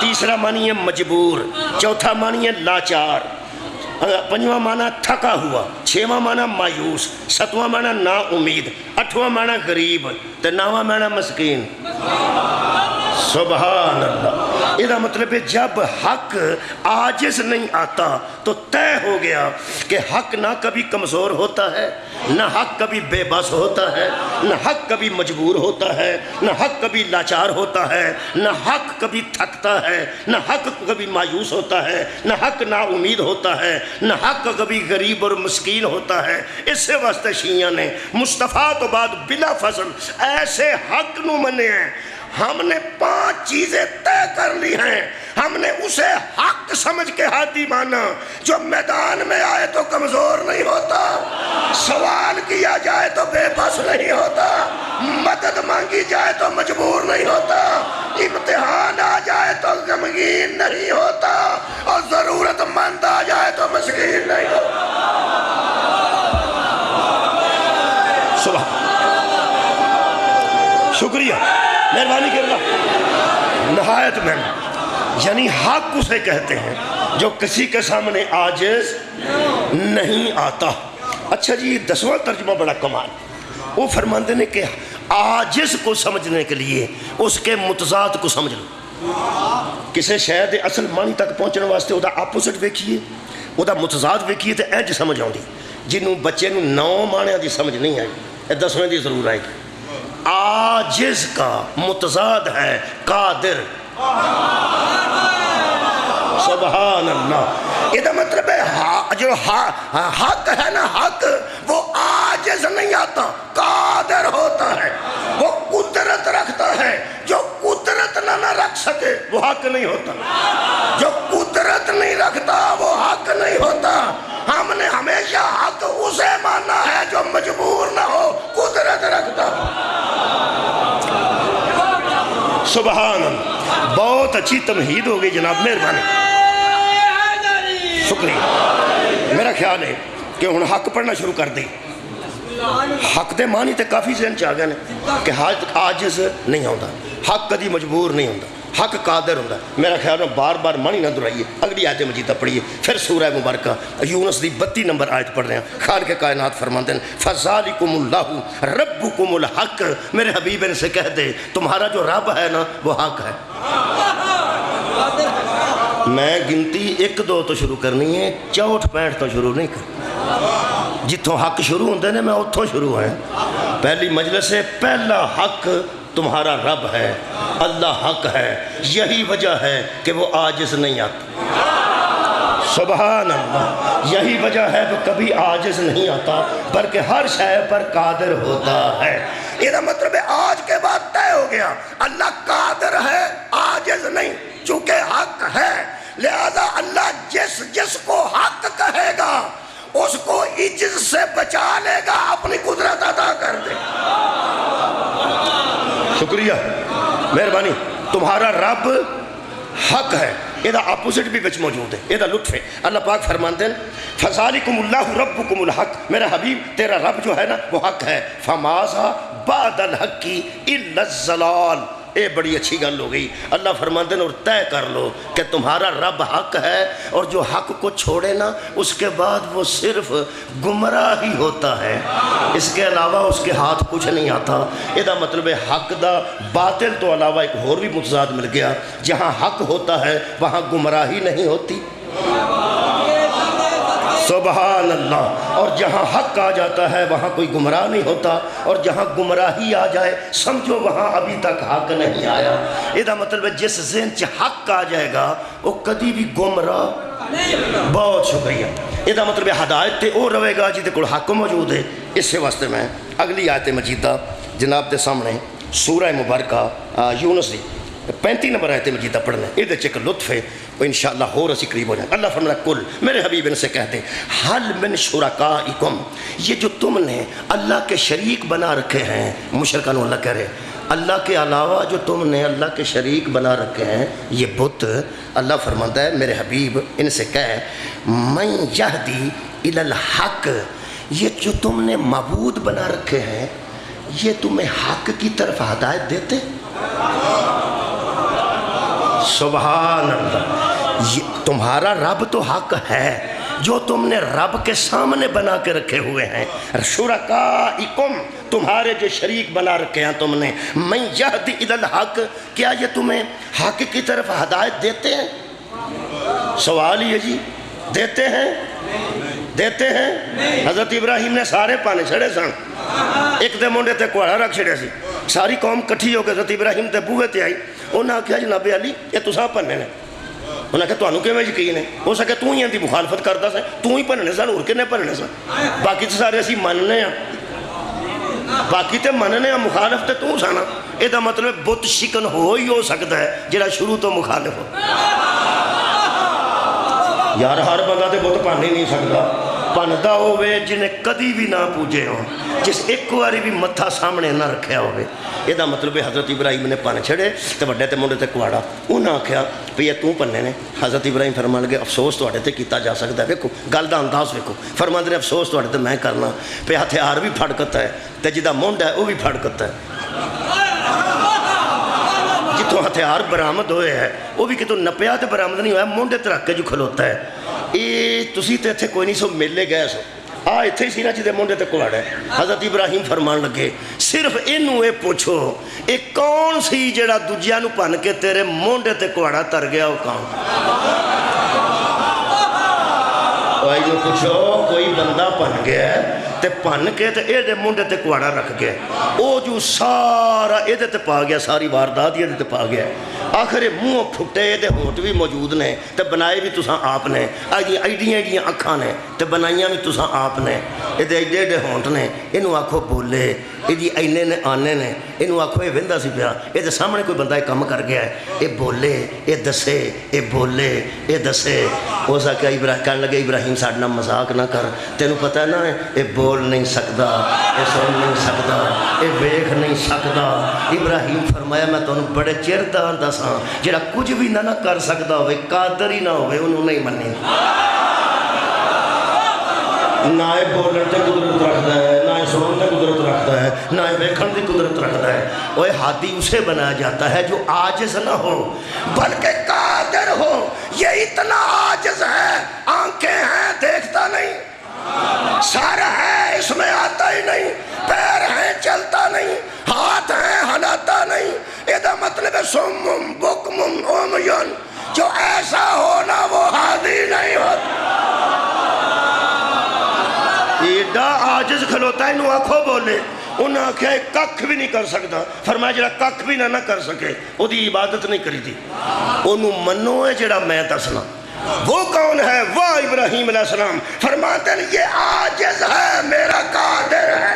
تیسرا معنی ہے مجبور، چوتھا معنی ہے لاچار، 5واں معنی تھکا ہوا، 6واں معنی مایوس، 7واں معنی نا امید، 8واں معنی غریب، 9واں معنی مسکین۔ سبحان اللہ، یہ مطلب ہے جب حق عاجز نہیں آتا تو طے ہو گیا کہ حق نہ کبھی کمزور ہوتا ہے، نہ حق کبھی بے بس ہوتا ہے، نہ حق کبھی مجبور ہوتا ہے، نہ حق کبھی لاچار ہوتا ہے، نہ حق کبھی تھکتا ہے، نہ حق کبھی مایوس ہوتا ہے، نہ حق نا امید ہوتا ہے، نہ حق کبھی غریب اور مسکین ہوتا ہے۔ اس سے واسطے شیعہ نے مصطفیٰ تو بعد بلا فضل ایسے حق نو منے ہیں، ہم نے 5 چیزیں طے کر لی ہیں ہم نے اسے حق سمجھ کے ہادی مانا جو میدان میں آئے تو کمزور نہیں ہوتا، سوال کیا جائے تو بے بس نہیں ہوتا، مدد مانگی جائے تو مجبور نہیں ہوتا، امتحان آ جائے تو غمگین نہیں ہوتا، اور ضرورت مند آ جائے تو مسکین نہیں ہوتا۔ سبحان شکریہ، مہربانی کرنا، نہایت مہربانی۔ یعنی حق اسے کہتے ہیں جو کسی کے سامنے عاجز نہیں آتا۔ اچھا جی، 10واں ترجمہ بڑا کمال، وہ فرماندے نے کہ عاجز کو سمجھنے کے لیے اس کے متضاد کو سمجھ لو۔ کسے شاید اصل معنی تک پہنچنے واسطے وہ اپوزٹ ویکھیے، وہ متضاد ویکھیے تو اینج سمجھ آؤں دی۔ جنہوں بچے نوں 9 معنیاں دی سمجھ نہیں آئی، 10ویں دی ضرور آئے گی۔ عاجز کا متضاد ہے قادر۔ سبحان اللہ۔ یہ مطلب ہے جو حق ہے نا، حق وہ عاجز نہیں آتا، قادر ہوتا ہے، وہ قدرت رکھتا ہے۔ جو قدرت نہ رکھ سکے وہ حق نہیں ہوتا، جو قدرت نہیں رکھتا وہ حق نہیں ہوتا۔ ہم نے ہمیشہ حق اسے مانا ہے جو مجبور نہ ہو، قدرت رکھتا ہو۔ سبحان اللہ، بہت اچھی تمہید ہو گئی جناب، مہربانی، شکریہ۔ میرا خیال ہے کہ ہن حق پڑھنا شروع کر دی۔ حق دے معنی تے کافی ذہن چ آ گئے کہ حق عاجز نہیں ہوندا، حق کدی مجبور نہیں ہوندا، حق قادر ہوندا۔ میرا خیال ہے بار بار معنی نہ دہرائیے، اگلی آیت مجیدہ پڑھیے، پھر سورہ مبارکہ یونس دی 32 نمبر آیت پڑھ رہے ہیں۔ خالق کائنات فرماتے ہیں فَذَلِكُمُ اللَّهُ رَبُّكُمُ الْحَقُّ، میرے حبیب ان سے کہہ دے تمہارا جو رب ہے نا وہ حق ہے۔ میں گنتی 1 2 تو شروع کرنی ہے، 64 65 تو شروع نہیں کرنی۔ جتوں حق شروع ہوندے نے میں اتھوں شروع ہیں۔ پہلی مجلس سے پہلا حق تمہارا رب ہے، اللہ حق ہے، یہی وجہ ہے کہ وہ عاجز نہیں آتا۔ سبحان اللہ، یہی وجہ ہے کہ کبھی عاجز نہیں آتا بلکہ ہر شے پر قادر ہوتا ہے۔ یہ مطلب ہے آج کے بعد طے ہو گیا، اللہ قادر ہے، عاجز نہیں، چونکہ حق ہے، لہذا اللہ جس کو حق کہے گا اس کو عجز سے بچا لے گا، اپنی قدرت عطا کر دے۔ شکریہ، مہربانی۔ تمہارا رب حق ہے، یہ اپوزٹ بھی بچ موجود ہے، یہ لطف ہے۔ اللہ پاک فرماتے ہیں فَذَلِكُمُ اللَّهُ رَبُّكُمُ الْحَقُّ، میرا حبیب تیرا رب جو ہے نا وہ حق ہے۔ فَمَاذَا بَعْدَ الْحَقِّ إِلَّا الضَّلَالُ، یہ بڑی اچھی گل ہو گئی۔ اللہ فرماتے ہیں اور طے کر لو کہ تمہارا رب حق ہے، اور جو حق کو چھوڑے نا اس کے بعد وہ صرف گمراہ ہی ہوتا ہے، اس کے علاوہ اس کے ہاتھ کچھ نہیں آتا۔ یہ مطلب ہے حق دا باطل تو علاوہ ایک اور بھی متضاد مل گیا، جہاں حق ہوتا ہے وہاں گمراہی نہیں ہوتی۔ سبحان اللہ، اور جہاں حق آ جاتا ہے وہاں کوئی گمراہ نہیں ہوتا، اور جہاں گمراہی آ جائے سمجھو وہاں ابھی تک حق نہیں آیا۔ یہ مطلب ہے جس ذہن چ حق آ جائے گا وہ کدی بھی گمراہ۔ بہت شکریہ۔ یہ مطلب ہے ہدایت تے وہ رہے گا جہدے کول حق موجود ہے۔ اس واسطے میں اگلی آیت مجیدہ جناب دے سامنے سورہ مبارکہ یونس دی 35 نمبر آیت مجیدہ پڑھنا ہے، یہ ایک لطف ہے، وہ انشاءاللہ اور اسی قریب ہو جائیں۔ اللہ فرماتا ہے کل، میرے حبیب ان سے کہتے ہیں حل من شرکائکم، یہ جو تم نے اللہ کے شریک بنا رکھے ہیں، مشرکان اللہ کہہ رہے اللہ کے علاوہ جو تم نے اللہ کے شریک بنا رکھے ہیں یہ بت، اللہ فرماتا ہے میرے حبیب ان سے کہہ من یہدی الی الحق، یہ جو تم نے معبود بنا رکھے ہیں یہ تمہیں حق کی طرف ہدایت دیتے۔ سبحان اللہ، تمہارا رب تو حق ہے جو تم نے رب کے سامنے بنا کے رکھے ہوئے ہیں، شرکائکم، تمہارے جو شریک بنا رکھے ہیں تم نے، من یہدی الی الحق، کیا یہ تمہیں حق کی طرف ہدایت دیتے ہیں؟ سوال یہ جی، دیتے ہیں؟ دیتے ہیں؟ حضرت ابراہیم نے سارے پانے چھڑے سن، ایک دے منڈے تے کوڑا رکھ چھڑے سی، ساری قوم کٹھی ہو کے حضرت ابراہیم تے بوہے تے آئی، انہاں کہا جناب علی یہ تساں پنے نے، انہاں کہا تانوں کیویں یقین ہے، ہو سکے تو ہی ان دی مخالفت کردا سے، تو ہی پنے سن، اور کنے پنے سن، باقی تے سارے اسی مننے ہیں، باقی تے مننے ہیں، مخالف تے تو سانا، یہ مطلب بت شکن ہو سکتا ہے جڑا شروع تو مخالف ہو. یار ہر بندہ تے بت بن ہی نہیں سکتا. بنتا ہوئے جنہیں کدی بھی نہ پوجے ہو, جس ایک باری بھی متھا سامنے نہ رکھیا ہوئے. یہ مطلب حضرت ابراہیم نے پن چھڑے تو وڈے تے منڈے تے کواڑا. انہاں آکھیا بھی یہ تو پنے نے. حضرت ابراہیم فرمان لگے افسوس تواڈے تے کیتا جا سکتا ہے. ویکھو گل دا انداز ویکھو. فرمان دے افسوس تواڈے تے میں کرنا پہ ہتھیار بھی پھڑکتا ہے تے جدا منڈ ہے وہ بھی پھڑکتا ہے. جتوں ہتھیار برآمد ہوئے ہے وہ بھی کتوں نپیا تے برآمد نہیں ہوا, منڈے تے رکھ کے جو کھلوتا ہے. یہ تسی تے اتھے کوئی نہیں سو میلے گئے سو اتھے ہی سی نا جدے منڈے تے کواڑ ہے. حضرت ابراہیم فرمان لگے صرف انہوں اے پوچھو اے کون سی جڑا دوجیاں نو پن کے تیرے منڈے تے کواڑا تر گیا وہ کون؟ کوئی نو پوچھو کوئی بندہ پن گیا ہے تے پن کے تے اے دے منڈے تے کواڑا رکھ گیا. او جو سارا اے دے تے پا گیا, ساری واردات اے دے تے پا گیا. آخر منہ پھٹے دے ہونٹ بھی موجود نے تے بنائے بھی تساں آپ نے. ایڈیاں اکھاں نے تے بنائیاں بھی تساں آپ نے. اے دے ایڈے ایڈے ہونٹ نے, انہوں آکھو بولے. اے دی اینے نے آنے نے, انہوں آکھو اے ویندا سی پیا. اے دے سامنے کوئی بندہ کم کر گیا ہے. اے بولے اے دسے, اے بولے اے دسے. ہو سکا کہنے لگے ابراہیم ساڈے نال مذاق نہ کر, تینوں پتہ ہے نا اے بول نہیں سکتا, اے سن نہیں سکتا, اے ویکھ نہیں سکتا. ابراہیم فرمایا میں تانوں بڑے چر دا دساں جڑا کچھ بھی نہ کر سکتا ہوئے, قادر ہی نہ ہوئے, انہوں نہیں منی. نہ بولن تے قدرت رکھتا ہے, نہ سنن تے قدرت رکھتا ہے, نہ ویکھن دی قدرت رکھتا ہے. وہ ہادی اسے بنایا جاتا ہے جو عاجز نہ ہو بلکہ قادر ہو. یہ اتنا عاجز ہے, آنکھیں ہیں دیکھتا نہیں, سر ہے اس میں آتا ہی نہیں, پیر ہیں چلتا نہیں, ہاتھ ہیں ہلاتا نہیں. یہ مطلب ہے سمم بکمم عمیون, جو ایسا ہونا وہ ہادی نہیں ہوتا. ایڈا عاجز کھلوتا ہے, انہوں آنکھوں بولے. انہوں نے کہا ککھ بھی نہیں کر سکتا. فرمایا جڑا ککھ بھی نہ کر سکے وہ دی عبادت نہیں کری تھی. انہوں منو ہے جڑا میں دسنا. وہ کون ہے؟ وہ ابراہیم علیہ السلام. فرماتے ہیں یہ عاجز ہے, میرا قادر ہے.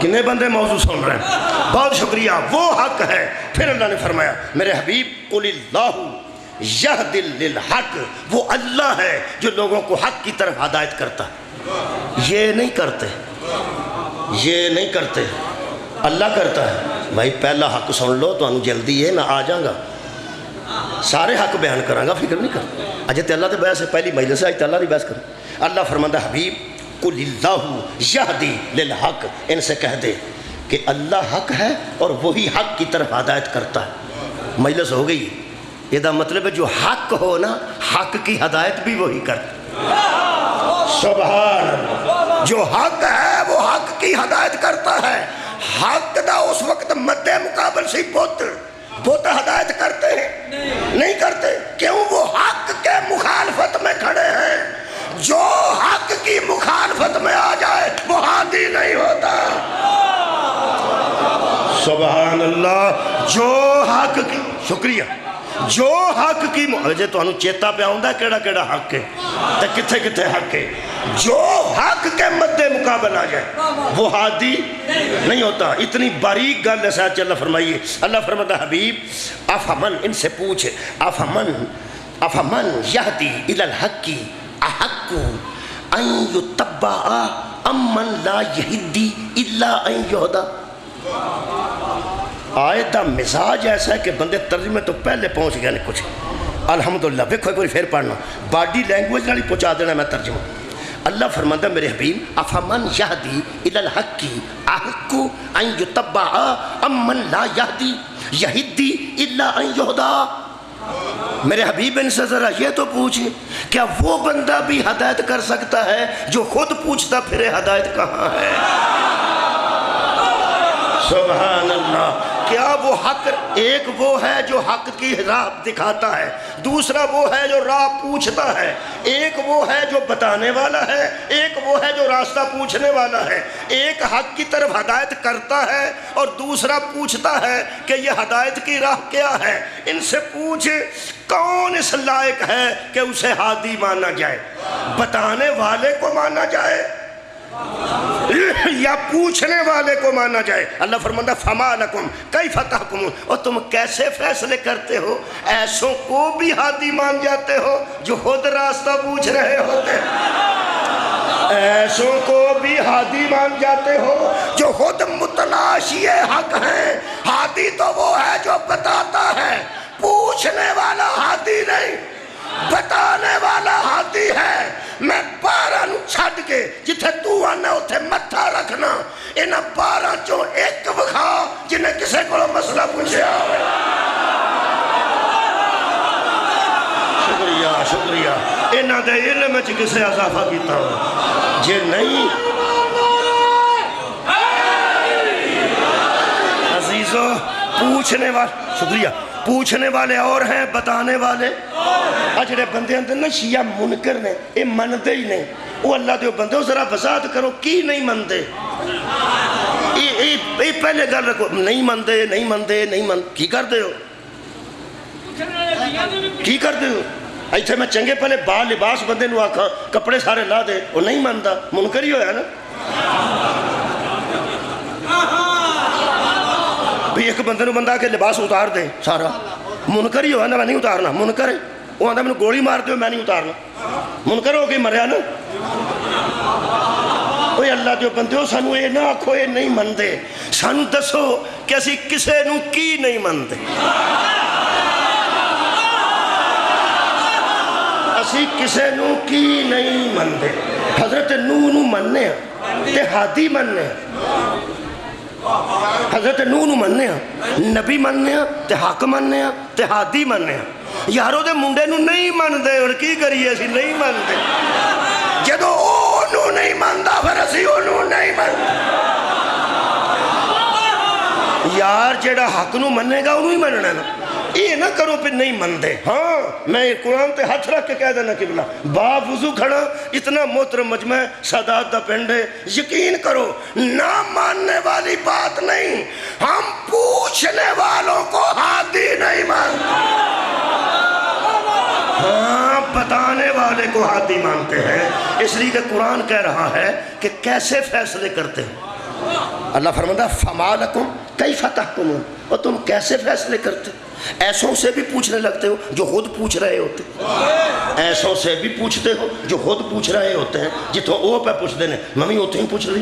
کنے بندے موضوع سن رہے ہیں؟ بہت شکریہ. وہ حق ہے. پھر اللہ نے فرمایا میرے حبیب قل اللہ یہدی للحق, وہ اللہ ہے جو لوگوں کو حق کی طرف ہدایت کرتا ہے. یہ نہیں کرتے, یہ نہیں کرتے, اللہ کرتا ہے. بھائی پہلا حق سن لو تو انہوں جلدی ہے, میں آ جاؤں گا سارے حق بیان کروں گا, فکر نہیں کر. اجے تے اللہ دے بحث ہے, پہلی مجلس ہے, اج تے اللہ دی بحث کرو. اللہ فرماندہ حبیب قل اللہ یہدی للحق, ان سے کہہ دے کہ اللہ حق ہے اور وہی حق کی طرف ہدایت کرتا ہے. مجلس ہو گئی. یہ دا مطلب ہے جو حق ہو نا, حق کی ہدایت بھی وہی کرتا. سبحان اللہ. جو حق ہے وہ حق کی ہدایت کرتا ہے. حق دا اس وقت مد مقابل سے بت ہدایت کرتے ہیں نہیں کرتے. کیوں؟ وہ حق کے مخالفت میں کھڑے ہیں. جو حق کی مخالفت میں آ جائے وہ ہادی نہیں ہوتا. سبحان اللہ. جو حق کی, شکریہ, جو حق کی مجھے تو انہوں چیتا پہ آؤں دا کیڑا کیڑا حق ہے تے کتھے کتھے حق ہے. جو حق کے مد مقابل آ جائے وہ ہادی نہیں ہوتا. اتنی باریک گل ہے ساتھ اللہ فرمائیے. اللہ فرماتا حبیب افمن, ان سے پوچھ افمن یہدی الی الحق احق ان یتبع امن لا یہدی الا ان یہدا. آیت دا مزاج ایسا ہے کہ بندے ترجمے تو پہلے پہنچ گئے ہیں کچھ. الحمدللہ. دیکھو ایک بار پھر پڑھنا, باڈی لینگویج نالی پہنچا دینا میں ترجمہ. اللہ فرماتا میرے حبیب افمن یہدی الی الحق احق ان یتبع امن لا یہدی الا ان یہدا. میرے حبیب ان سے ذرا یہ تو پوچھ, کیا وہ بندہ بھی ہدایت کر سکتا ہے جو خود پوچھتا پھرے ہدایت کہاں ہے؟ سبحان اللہ. کیا وہ حق, ایک وہ ہے جو حق کی راہ دکھاتا ہے, دوسرا وہ ہے جو راہ پوچھتا ہے, ایک وہ ہے جو بتانے والا ہے, ایک وہ ہے جو راستہ پوچھنے والا ہے. ایک حق کی طرف ہدایت کرتا ہے اور دوسرا پوچھتا ہے کہ یہ ہدایت کی راہ کیا ہے. ان سے پوچھ کون اس لائق ہے کہ اسے ہادی مانا جائے, بتانے والے کو مانا جائے یا پوچھنے والے کو مانا جائے۔ اللہ فرماتا فما لکم کیف تحکمون، اور تم کیسے فیصلے کرتے ہو؟ ایسوں کو بھی ہادی مان جاتے ہو جو خود راستہ پوچھ رہے ہوتے ہیں، ایسوں کو بھی ہادی مان جاتے ہو جو خود متلاشی حق ہیں۔ ہادی تو وہ ہے جو بتاتا ہے، پوچھنے والا ہادی نہیں، بتانے والا ہادی ہے۔ میں 12 نو چھڈ کے جتھے تو آنا اتھے متھا رکھنا، انہاں 12 چوں ایک وکھا جنہیں کسے کو مسئلہ پوچھے آوے۔ شکریہ شکریہ، انہاں دے علم وچ کسے اضافہ کیتا ہو جے نہیں؟ عزیزو پوچھنے والے، شکریہ، پوچھنے والے اور ہیں، بتانے والے اجڑے بندے اندر نا شیعہ منکر نے، یہ مندے ہی نہیں۔ وہ اللہ دے بندے ہو، ذرا وضاحت کرو کی نہیں مندے؟ یہ پہلے گل رکھو، نہیں مندے نہیں مندے نہیں مندے، کی کر دے ہو؟ کی کر دے ہو؟ ایتھے میں چنگے پہلے با لباس بندے نو آکھاں کپڑے سارے لا دے، وہ نہیں مندہ، منکر ہی ہویا نا۔ بھی ایک بندے نو بندہ کے لباس اتار دے سارا، منکر ہی ہوا نا۔ میں نہیں اتارنا، منکر ہے وہ آدھا میں گولی مار دے، میں نہیں اتارنا، منکر ہو کے مریا نا۔ اوہ اللہ دے بندے ہو، سانو اے نہ آکھو اے نہیں مندے، سانو دسو کہ اسی کسے نو کی نہیں مندے، اسی کسے نو کی نہیں مندے۔ حضرت نوح نو مننے ہیں تے ہادی مننے ہیں، حضرت نوح نو مننے ہیں، نبی مننے ہیں تے حق مننے ہیں تے ہادی مننے ہیں۔ یارو دے منڈے نو نہیں من دے، اور کی کریے اسی نہیں من دے، جدو اونو نہیں مندہ پھر اسی اونو نہیں مندہ۔ یار جیڑا حق نو مننے گا انہوں ہی مننا نا، یہ نہ کرو پھر نہیں مندے۔ ہاں میں قرآن تے ہاتھ رکھ کے کہہ دینا قبلہ با وضو کھڑا، اتنا محترم مجمع سادات دا پنڈ ہے، یقین کرو نہ ماننے والی بات نہیں، ہم پوچھنے والوں کو ہادی نہیں مانتے، ہاں بتانے والے کو ہادی مانتے ہیں۔ اس لیے کہ قرآن کہہ رہا ہے کہ کیسے فیصلے کرتے ہیں۔ اللہ فرماتا فما لکم کیف تحکمون، اور تم کیسے فیصلے کرتے؟ ایسوں سے بھی پوچھنے لگتے ہو جو خود پوچھ رہے ہوتے، ایسوں سے بھی پوچھتے ہو جو خود پوچھ رہے ہوتے ہیں۔ جتوں او پہ پوچھ دینے ممی اتوں ہی پوچھ رہی،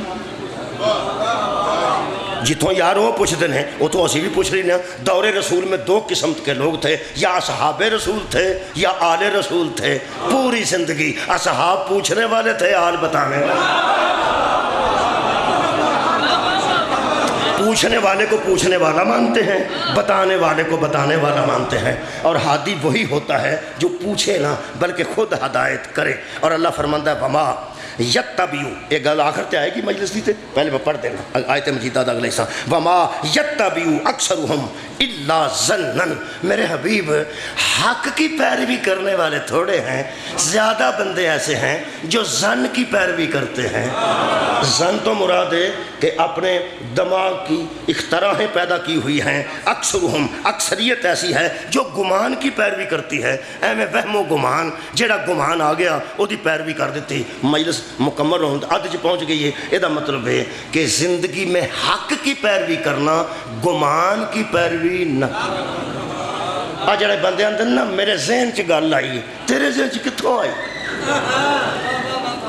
جتوں یار وہ پوچھ دینے وہ تو اسی بھی پوچھ رہی نا۔ دور رسول میں 2 قسم کے لوگ تھے، یا اصحاب رسول تھے یا آل رسول تھے۔ پوری زندگی اصحاب پوچھنے والے تھے، آل بتانے والے۔ پوچھنے والے کو پوچھنے والا مانتے ہیں، بتانے والے کو بتانے والا مانتے ہیں، اور ہادی وہی ہوتا ہے جو پوچھے نہ بلکہ خود ہدایت کرے۔ اور اللہ فرماتا ہے وما یتبعو، ایک گل آخر تے آئے گی مجلس دی تے پہلے میں پڑھ دینا آیت مجیدہ دا اگلے حصہ، وما یتبعو اکثرہم الا ظنا۔ میرے حبیب حق کی پیروی کرنے والے تھوڑے ہیں، زیادہ بندے ایسے ہیں جو ظن کی پیروی کرتے ہیں۔ ظن تو مراد ہے کہ اپنے دماغ کی اختراعیں پیدا کی ہوئی ہیں، اکثرہم اکثریت ایسی ہے جو گمان کی پیروی کرتی ہے۔ اے میں وہم و گمان، جیڑا گمان آ گیا وہ دی پیروی کر دیتی۔ مجلس مکمل ہونے ادھ چ پہنچ گئی ہے، یہ مطلب ہے کہ زندگی میں حق کی پیروی کرنا، گمان کی پیروی نہ۔ آ جڑے بندے اندر نا میرے ذہن چ گل آئی، تیرے ذہن چ کتھوں آئی؟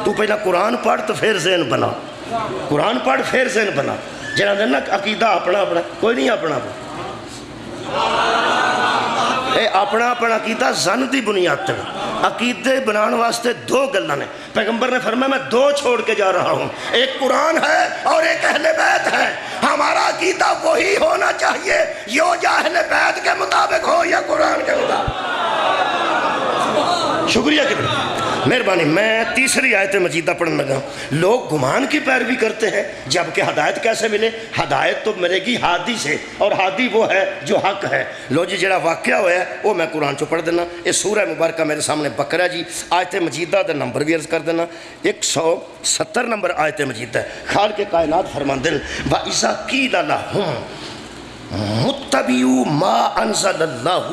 تو پہلا قرآن پڑھ تو پھر ذہن بنا، قرآن پڑھ پھر ذہن بنا۔ جڑا اندر نا عقیدہ اپنا اپنا، کوئی نہیں اپنا اپنا، اے اپنا اپنا عقیدہ ظن دی بنیاد تے۔ عقیدے بنان واسطے 2 گلاں نے، پیغمبر نے فرمایا میں 2 چھوڑ کے جا رہا ہوں، ایک قرآن ہے اور ایک اہل بیت ہے۔ ہمارا عقیدہ وہی ہونا چاہیے، یا اہل بیت کے مطابق ہو یا قرآن کے مطابق۔ شکریہ کہ مہربانی۔ میں تیسری آیت مجیدہ پڑھنے لگا۔ لوگ گمان کی پیروی کرتے ہیں، جبکہ ہدایت کیسے ملے؟ ہدایت تو ملے گی ہادی سے، اور ہادی وہ ہے جو حق ہے۔ لو جی جڑا واقعہ ہوا ہے وہ میں قرآن چو پڑھ دینا۔ یہ سورہ مبارکہ میرے سامنے بکرا جی، آیت مجیدہ دا نمبر بھی عرض کر دینا، 170 نمبر آیت مجیدہ ہے۔ خالق کائنات فرماندن وَإِذَا قِيلَ لَهُمْ مُتَّبِعُوا مَا أَنزَلَ اللَّهُ،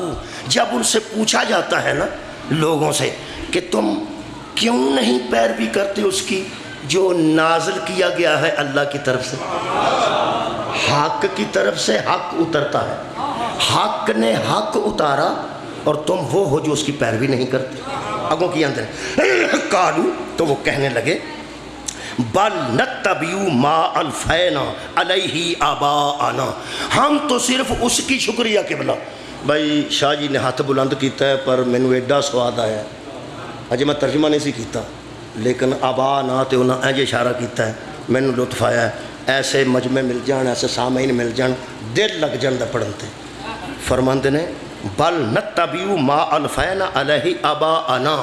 جب ان سے پوچھا جاتا ہے نا لوگوں سے کہ تم کیوں نہیں پیروی کرتے اس کی جو نازل کیا گیا ہے اللہ کی طرف سے، حق کی طرف سے حق اترتا ہے، حق نے حق اتارا اور تم وہ ہو جو اس کی پیروی نہیں کرتے۔ اگوں کی اندر کالو، تو وہ کہنے لگے بل نتبعوا ما الفینا علیہ آباءنا، ہم تو صرف اس کی شکریہ قبلہ۔ بھائی شاہ جی نے ہاتھ بلند کیتا ہے پر مینوں ایڈا سواد آیا ہے، اجے میں ترجمہ نہیں سی کیتا لیکن آباءنا تے انہاں اجے اشارہ کیتا ہے، مینوں لطف آیا ہے۔ ایسے مجمع مل جان، ایسے سامعین مل جان، دل لگ جان دا پڑھن تے۔ فرماندے نے بل نتبعوا ما الفینا علیہ آباءنا،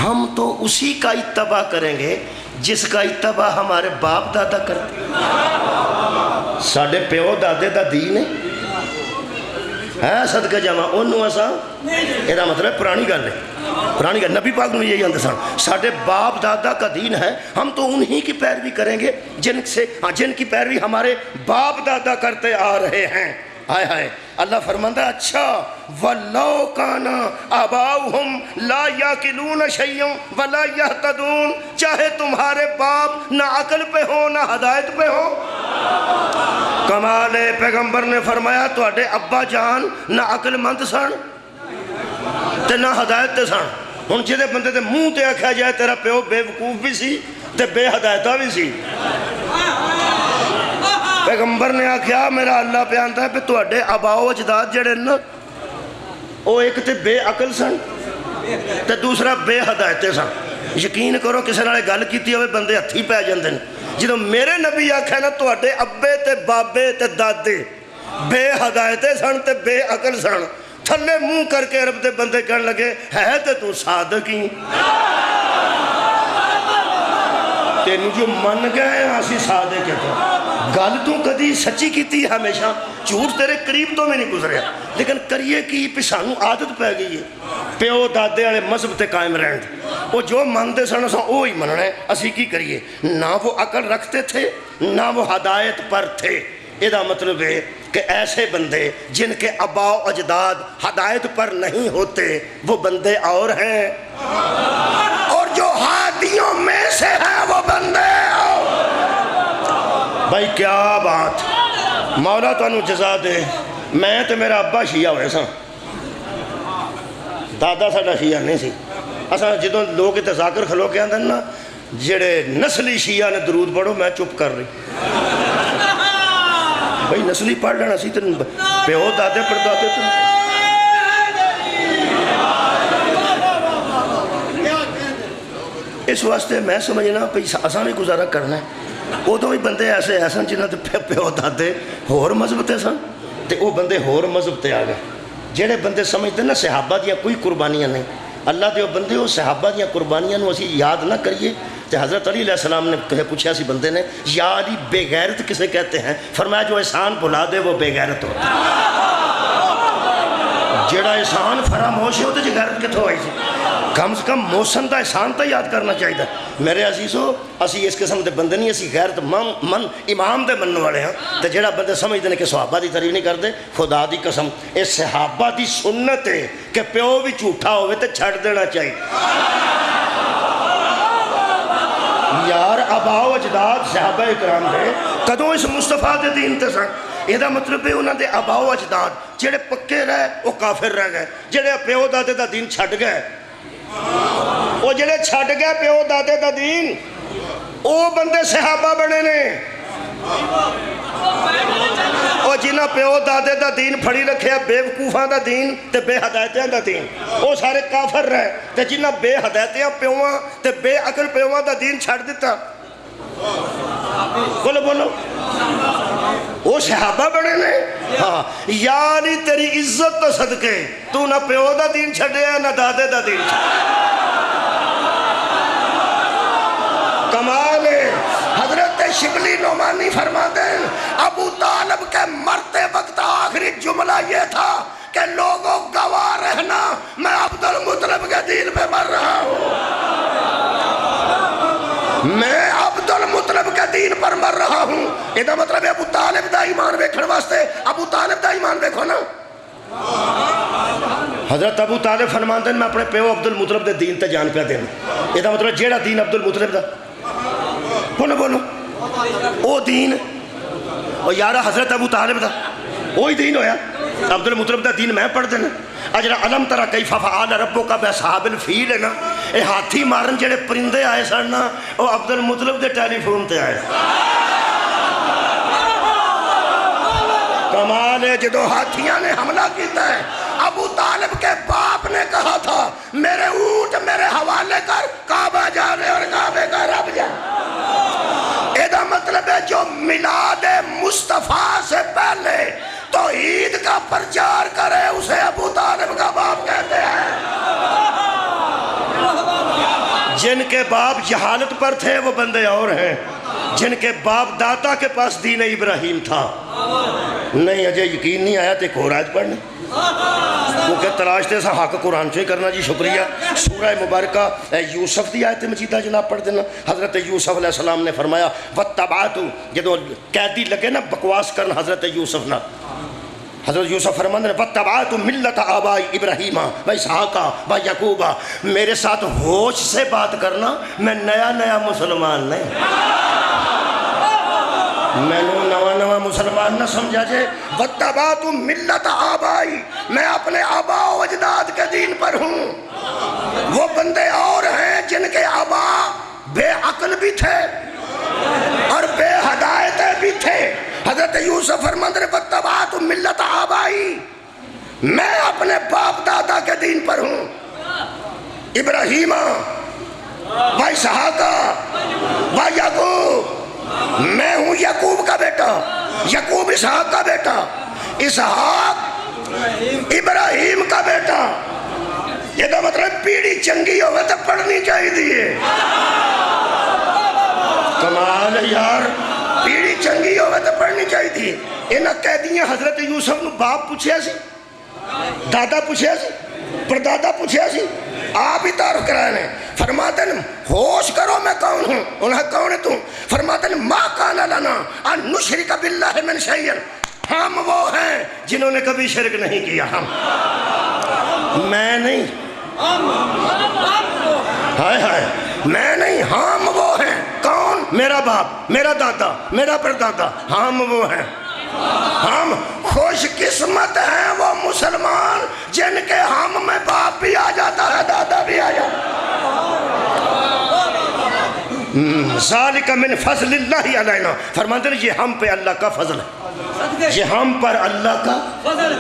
ہم تو اسی کا اتباع کریں گے جس کا اتباع ہمارے باپ دادا کرتے۔ ساڈے پیو دادے دا دین ہے صدقہ جمع انہوں ایسا، یہ مطلب پرانی گل ہے، پرانی گل نبی پاک میں یہی آندے سن، ساڈے باپ دادا کا دین ہے، ہم تو انہی کی پیروی کریں گے جن کی پیروی ہمارے باپ دادا کرتے آ رہے ہیں۔ ہائے ہائے، اللہ فرماتا اچھا وَلَوْ كَانَ آبَاؤُهُمْ لَا يَعْقِلُونَ شَيْئًا وَلَا يَهْتَدُونَ، چاہے تمہارے باپ نہ عقل پہ ہو نہ ہدایت پہ ہو۔ کمال پیغمبر نے فرمایا تواڈے ابا جان نہ عقل مند سن تے نہ ہدایت تے سن۔ ہن جدے بندے دے منہ تے آکھیا جائے تیرا پیو بے وقوف بھی سی تے بے ہدایتہ بھی سی، پیغمبر نے آکھیا میرا اللہ پہ آندا ہے پہ تواڈے آباء و اجداد جڑے نا او ایک تے بے عقل سن تے دوسرا بے ہدایتے سن۔ یقین کرو کسی نال گل کیتی ہوئے بندے ہتھی پے جاندے نے۔ جدوں میرے نبی آکھیا نا تواڈے ابے تے بابے تے دادے بے ہدایتے سن تے بے عقل سن، تھلے منہ کر کے عرب دے بندے کہن لگے ہے تے تو صادق ہی، تینوں جو من گئے ہیں اسی صادق ہے تو گل تو کدی سچی کیتی ہمیشہ، جھوٹ تیرے قریب تو میں نہیں گزریا، لیکن کریے کی پہ سانوں عادت پہ گئی ہے پیو دادے والے مذہب تے قائم رہن دی۔ وہ جو مانتے سن اساں وہی مننا ہے، اسی کی کریے؟ نہ وہ عقل رکھتے تھے نہ وہ ہدایت پر تھے۔ یہ مطلب ہے کہ ایسے بندے جن کے آباء و اجداد ہدایت پر نہیں ہوتے وہ بندے اور ہیں، اور جو ہادیوں میں سے ہیں وہ بندے اور۔ بھائی کیا بات، مولا تو انہوں جزا دے۔ میں تو میرا ابا شیعہ ہوئے سا، دادا ساڈا شیعہ نہیں سی۔ اساں جدوں لوگ تے ذاکر کھلو کے آندے نا جڑے نسلی شیعہ نے درود پڑھو، میں چپ کر رہی بھائی نسلی پڑھ لینا سی تو پیو دادے پڑھ دادے تو اس واسطے میں سمجھنا پہ اساں بھی گزارا کرنا ہے۔ ادو بھی بندے ایسے ایسے جنہاں دے پیو دادے ہور مذہب تے سن تے وہ بندے ہور مذہب تے آ گئے۔ جڑے بندے سمجھتے نا صحابہ دیا کوئی قربانیاں نہیں، اللہ دے وہ بندے وہ صحابہ دیا قربانیاں نو اسی یاد نہ کریے۔ تے حضرت علی علیہ السلام نے کہے پوچھا سی بندے نے یا علی بے غیرت کسے کہتے ہیں؟ فرمایا جو احسان بھلا دے وہ بے غیرت ہوتا ہے۔ جڑا احسان فراموش ہے ہوتے جو غیرت کتوں آئی سی؟ کم سے کم موسم دا احسان تا یاد کرنا چاہیے۔ میرے عزیزو اسی اس قسم دے بندے نہیں، اسی غیرت من امام دے مننے والے ہیں۔ تے جڑا بندے سمجھتے ہیں کہ صحابہ دی تعریف نہیں کرتے، خدا دی قسم اے صحابہ دی سنت ہے کہ پیو بھی جھوٹا ہوئے تے چھڑ دینا چاہیے۔ یار آباء و اجداد صحابہ اکرام دے کدوں اس مصطفیٰ دے دین تے سن؟ یہ مطلب ہے انہوں نے آباء و اجداد جڑے پکے رہے وہ کافر رہ گئے، جڑے پیو دادے دا دین چھڑ گئے، وہ جڑے چھڑ گئے پیو دادے دا دین وہ بندے صحابہ بنے نے۔ اور جنہ پیو دادے دا دین پھڑی رکھے بے وقوفاں دا دین تے بے ہدایتیاں دا دین وہ سارے کافر رہے، تے جنہ بے ہدایتیاں پیواں تے بے عقل پیواں دا دین چھڑ دیتا بولو بولو وہ صحابہ بنے نے۔ ہاں یاری تیری عزت تو صدقے تو نہ پیو دا دین چھڑیا نہ دادے دا دین چھڑیا۔ کمال حضرت شبلی نعمانی فرما دیں ابو طالب کے مرتے وقت آخری جملہ یہ تھا کہ لوگوں گواہ رہنا میں عبد المطلب کے دین پہ مر رہا ہوں، میں عبد المطلب کے دین پر مر رہا ہوں۔ یہ مطلب ابو طالب دا ایمان ویکھن واسطے ابو طالب دا ایمان ویکھو نا۔ حضرت ابو طالب فرماتے ہیں میں اپنے پیو عبد المطلب دے دین تے جان پہ دینا۔ یہ مطلب جیڑا دین عبد المطلب دا بولو بولو او دین او یارا حضرت ابو طالب دا وہی دین ہویا عبد المطلب دا دین میں پڑھ دینا اجرا علم ترا کیف فعل ربک باصحاب الفیل ہے نا اے ہاتھی مارن جڑے پرندے آئے سن نا او عبد المطلب دے ٹیلی فون تے آئے کمال ہے جدو ہاتھیاں نے حملہ کیتا ہے ابو طالب کے باپ نے کہا تھا میرے اونٹ میرے حوالے کر کعبہ جانے اور کعبے کا رب جا ایدہ مطلب ہے جو میلاد مصطفیٰ سے پہلے توحید کا پرچار کرے اسے ابو طالب کا باپ کہتے ہیں جن کے باپ جہالت پر تھے وہ بندے اور ہیں جن کے باپ داتا کے پاس دین ابراہیم تھا نہیں اجے یقین نہیں آیا تو ایک اور آیت پڑھنے کیونکہ تلاشتے سا حق قرآن سے کرنا جی شکریہ سورہ مبارکہ یوسف دی آیت مجیدہ جناب پڑھ دینا حضرت یوسف علیہ السلام نے فرمایا وَاتَّبَعْتُ جدو قیدی لگے نا بکواس کرنا حضرت یوسف نا حضرت یوسف فرماتے ہیں وَاتَّبَعْتُ مِلَّةَ آبَاءِ إِبْرَاهِيمَ وَإِسْحَاقَ وَيَعْقُوبَ میرے ساتھ ہوش سے بات کرنا میں نیا مسلمان نہیں میں نوا مسلمان نہ سمجھا جائے وَاتَّبَعْتُ مِلَّةَ آبَاءِ میں اپنے آباء و اجداد کے دین پر ہوں وہ بندے اور ہیں جن کے آباء بے عقل بھی تھے اور بے ہدایتیں بھی تھے حضرت یوسف فرماتے ہیں وَاتَّبَعْتُ مِلَّةَ آبَاءِ میں اپنے باپ دادا کے دین پر ہوں ابراہیم و اسحاق و یعقوب میں ہوں یعقوب کا بیٹا یعقوب اسحاق کا بیٹا اسحاق ابراہیم کا بیٹا یہ تو مطلب پیڑھی چنگی ہوئے تو پڑھنی چاہیے کمال ہے یار پیڑھی چنگی ہوئے تو پڑھنی چاہیے انہاں قیدیاں حضرت یوسف نو باپ پوچھیا سی دادا پوچھیا سی پردادا پوچھیا سی آپ ہی تعارف کرائے نے فرماتے ہیں ہوش کرو میں کون ہوں انہیں کون ہے تم فرماتے ہیں ما کان لنا ان نشرک باللہ من شیئن ہم وہ ہیں جنہوں نے کبھی شرک نہیں کیا ہم میں نہیں ہائے ہائے میں نہیں ہم وہ ہیں کون میرا باپ میرا دادا میرا پردادا ہم وہ ہیں ہم خوش قسمت ہیں وہ مسلمان جن کے ہم میں باپ بھی آ جاتا ہے دادا بھی آ جاتا ہے ذالک من فضل اللہ علینا فرماتے ہیں یہ ہم پہ اللہ کا فضل ہے یہ ہم پر اللہ کا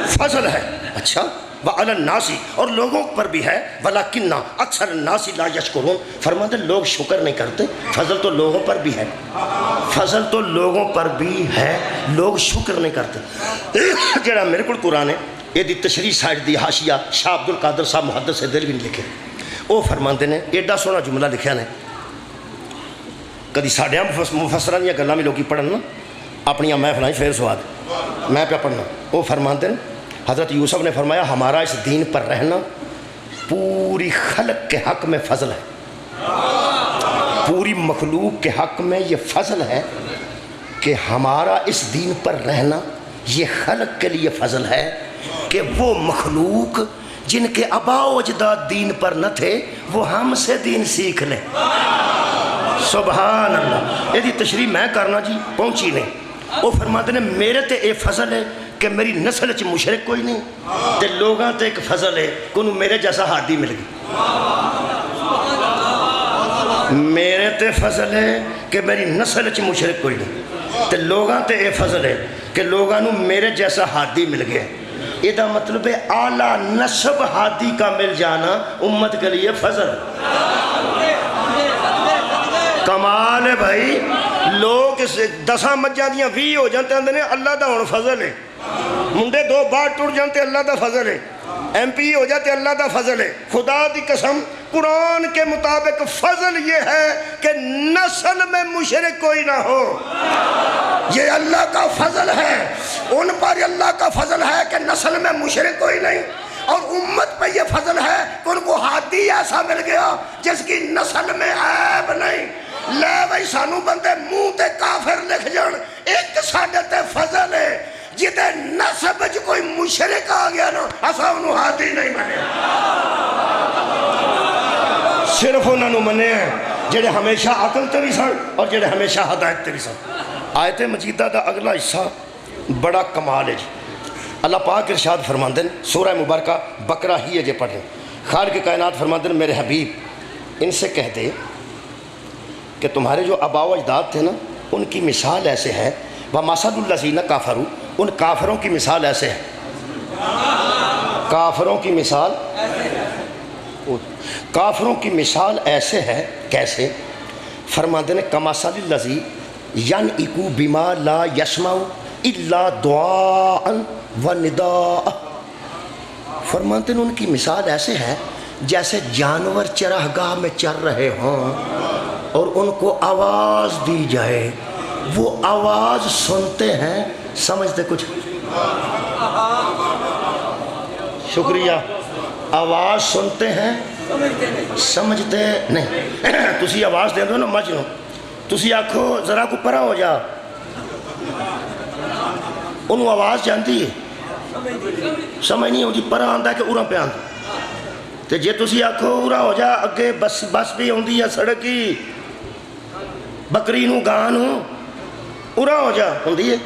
فضل ہے اچھا وَعَلَى النَّاسِ اور لوگوں پر بھی ہے وَلَكِنَّ اکثر النَّاسِ لَا يَشْكُرُونَ فرماتے ہیں لوگ شکر نہیں کرتے فضل تو لوگوں پر بھی ہے فضل تو لوگوں پر بھی ہے لوگ شکر نہیں کرتے جڑا میرے کو قرآن ہے یہ دی تشریح سائٹ دی حاشیہ شاہ عبد القادر صاحب محدث دہلوی نے لکھے وہ فرماتے ہیں ایڈا سونا جملہ لکھیا نے کدی ساڈے مفسران دیا گلاں میں لوگ پڑھن نا اپنی محفلاں فیر سواد میں پہ پڑھنا وہ فرماتے ہیں حضرت یوسف نے فرمایا ہمارا اس دین پر رہنا پوری خلق کے حق میں فضل ہے پوری مخلوق کے حق میں یہ فضل ہے کہ ہمارا اس دین پر رہنا یہ خلق کے لیے فضل ہے کہ وہ مخلوق جن کے آباء و اجداد دین پر نہ تھے وہ ہم سے دین سیکھ لیں سبحان اللہ یہ تشریح میں کرنا جی پہنچی نہیں وہ فرماتے ہیں میرے تے اے فضل ہے کہ میری نسل چ مشرک کوئی نہیں تے لوگاں تے ایک فضل ہے کہ انہوں میرے جیسا ہادی مل گئی میرے تے فضل ہے کہ میری نسل چ مشرک کوئی نہیں تے لوگاں تے اے فضل ہے کہ لوگاں میرے جیسا ہادی مل گیا یہ دا مطلب ہے اعلیٰ نسب ہادی کا مل جانا امت کے لیے فضل کمال ہے بھائی لوگ دساں مجھاں دیاں 20 ہو جانتے ہیں اللہ دا ہون فضل ہے منڈے 2 بار ٹوٹ جانتے اللہ دا فضل ہے ایم پی ہو جاتے اللہ دا فضل ہے خدا دی قسم قرآن کے مطابق فضل یہ ہے کہ نسل میں مشرک کوئی نہ ہو یہ اللہ کا فضل ہے ان پر اللہ کا فضل ہے کہ نسل میں مشرک کوئی نہیں اور امت پہ یہ فضل ہے کہ ان کو ہادی ایسا مل گیا جس کی نسل میں عیب نہیں لے بھائی سانو بندے منہ تے کافر لکھ جان ایک ساڈے تے فضل ہے جتے نسب جو کوئی مشرک آ گیا نا اسا انہوں ہادی نہیں منے صرف انہوں منے ہیں جڑے ہمیشہ عقل تے بھی سن اور جڑے ہمیشہ ہدایت تے بھی سن۔ آیت مجیدہ دا اگلا حصہ بڑا کمال ہے جی۔ اللہ پاک ارشاد فرماندن سورہ مبارکہ بقرہ ہی ہے جے پڑھیں، خالق کائنات فرماندن میرے حبیب ان سے کہہ دے کہ تمہارے جو آباء و اجداد تھے نا ان کی مثال ایسے ہے، وَمَثَلُ الَّذِينَ كَفَرُوا، ان کافروں کی مثال ایسے ہے، کافروں کی مثال ایسے ہے، کیسے؟ فرماندن کَمَثَلِ الَّذِي يَنْعِقُ بِمَا لَا يَسْمَعُ إِلَّا دُعَاءً وَنِدَاءً۔ فرماتے ہیں ان کی مثال ایسے ہے جیسے جانور چراگاہ میں چر رہے ہوں اور ان کو آواز دی جائے، وہ آواز سنتے ہیں، سمجھتے کچھ؟ شکریہ۔ آواز سنتے ہیں، سمجھتے نہیں۔ تسی آواز دے دو نا مجھ نو، تسی آکھو ذرا کو پرا ہو جا، انہوں آواز جانتی ہے، سمجھ نہیں ہوتی، پرا آندہ کہ اُرا پہ آندہ تے جے تسی آکھو اُرا ہو جا، اگے بس بھی ہوندی یا سڑکی بکری نو گاں نو اُرا ہو جا ہوندی ہے،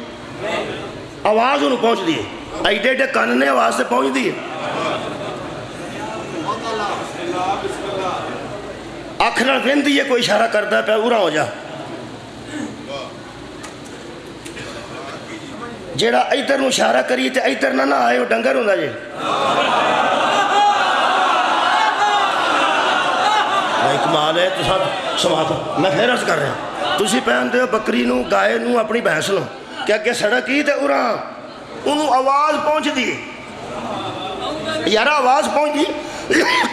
آواز انہوں پہنچ دی ہے، ایڈے ایڈے کان نے آواز سے پہنچ دی ہے۔ آکھنا ویندی ہے کوئی اشارہ کرتا ہے پہ اُرا ہو جا، جیڑا ایدر نو اشارہ کری تے ایدر نہ آئے وہ ڈنگر ہوندہ جے۔ کمال ہے، تو سب سماتا میں پھر عرض کر رہا ہوں، تسی پہنتے ہو بکری نو گائے نو اپنی بھینس نو کہ اگے سڑک ہی تے اُرا انہوں آواز پہنچ دی، یارہ آواز پہنچ دی،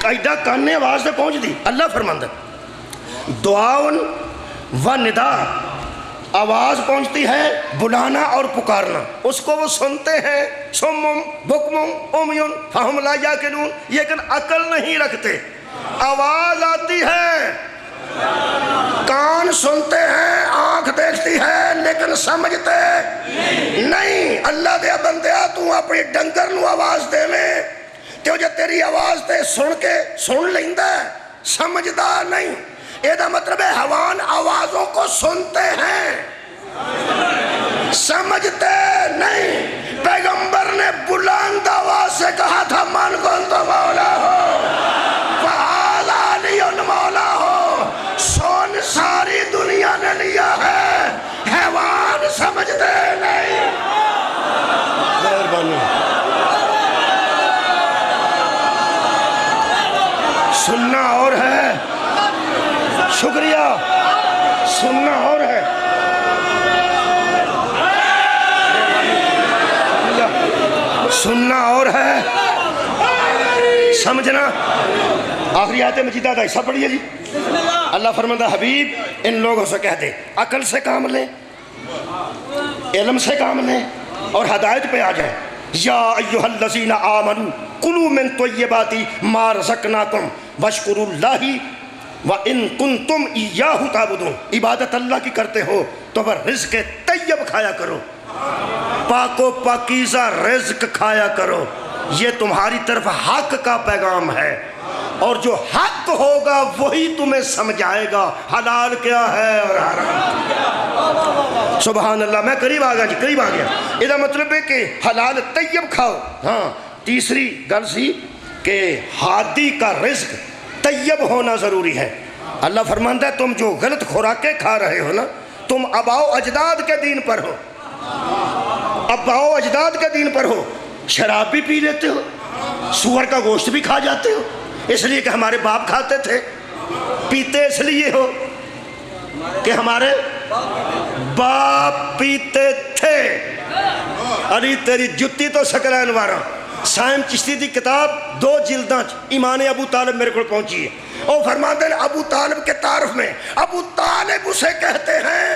قائدہ کاننے آواز تے پہنچ دی۔ اللہ فرماندہ دعاون و ندا، آواز پہنچتی ہے بلانا اور پکارنا، اس کو وہ سنتے ہیں، سمم بکمم امیون فہم لا یاقلون، لیکن عقل نہیں رکھتے۔ آواز آتی ہے، کان سنتے ہیں، آنکھ دیکھتی ہے، لیکن سمجھتے نہیں۔ اللہ دے بندیا تو اپنی ڈنگر نو آواز دے میں کہ جو تیری آواز تے سن کے سن لیندہ ہے، سمجھدہ نہیں۔ یہ دا مطلب ہے حیوان آوازوں کو سنتے ہیں، سمجھتے نہیں۔ پیغمبر نے بلند آواز سے کہا تھا من کنت مولا ہو فہذا علی مولا ہو، سن ساری دنیا نے لیا ہے، حیوان سمجھتے نہیں۔ سننا اور ہے، شکریہ، سننا اور ہے، سننا اور ہے، سمجھنا۔ آخری آیت مجیدہ دا حصہ پڑھئے جی۔ اللہ فرماتا حبیب ان لوگوں سے کہہ دے عقل سے کام لیں، علم سے کام لیں اور ہدایت پہ آ جائیں۔ یا ایہا الذین آمنوا کلوا من طیبات ما رزقناکم واشکروا اللہ وَإِن كُنْتُمْ إِيَّاهُ تَعْبُدُونَ، عبادت اللہ کی کرتے ہو تو وہ رزق طیب کھایا کرو، پاک و پاکیزہ رزق کھایا کرو، یہ تمہاری طرف حق کا پیغام ہے، اور جو حق ہوگا وہی تمہیں سمجھائے گا حلال کیا ہے اور حرام کیا۔ سبحان اللہ، میں قریب آ گیا جی، قریب آ گیا۔ یہ مطلب ہے کہ حلال طیب کھاؤ۔ ہاں، تیسری گل سی کہ ہادی کا رزق طیب ہونا ضروری ہے۔ اللہ فرماتا ہے تم جو غلط خوراکیں کھا رہے ہو نا، تم آباء و اجداد کے دین پر ہو، آباء و اجداد کے دین پر ہو، شراب بھی پی لیتے ہو، سور کا گوشت بھی کھا جاتے ہو، اس لیے کہ ہمارے باپ کھاتے تھے، پیتے اس لیے ہو کہ ہمارے باپ پیتے تھے۔ علی تیری جتی تو شکل ہے نوارا۔ سائم چشتی دی کتاب 2 جلداں ایمان ابو طالب میرے کو پہنچی ہے، اور فرماتے ہیں ابو طالب کے تعارف میں ابو طالب اسے کہتے ہیں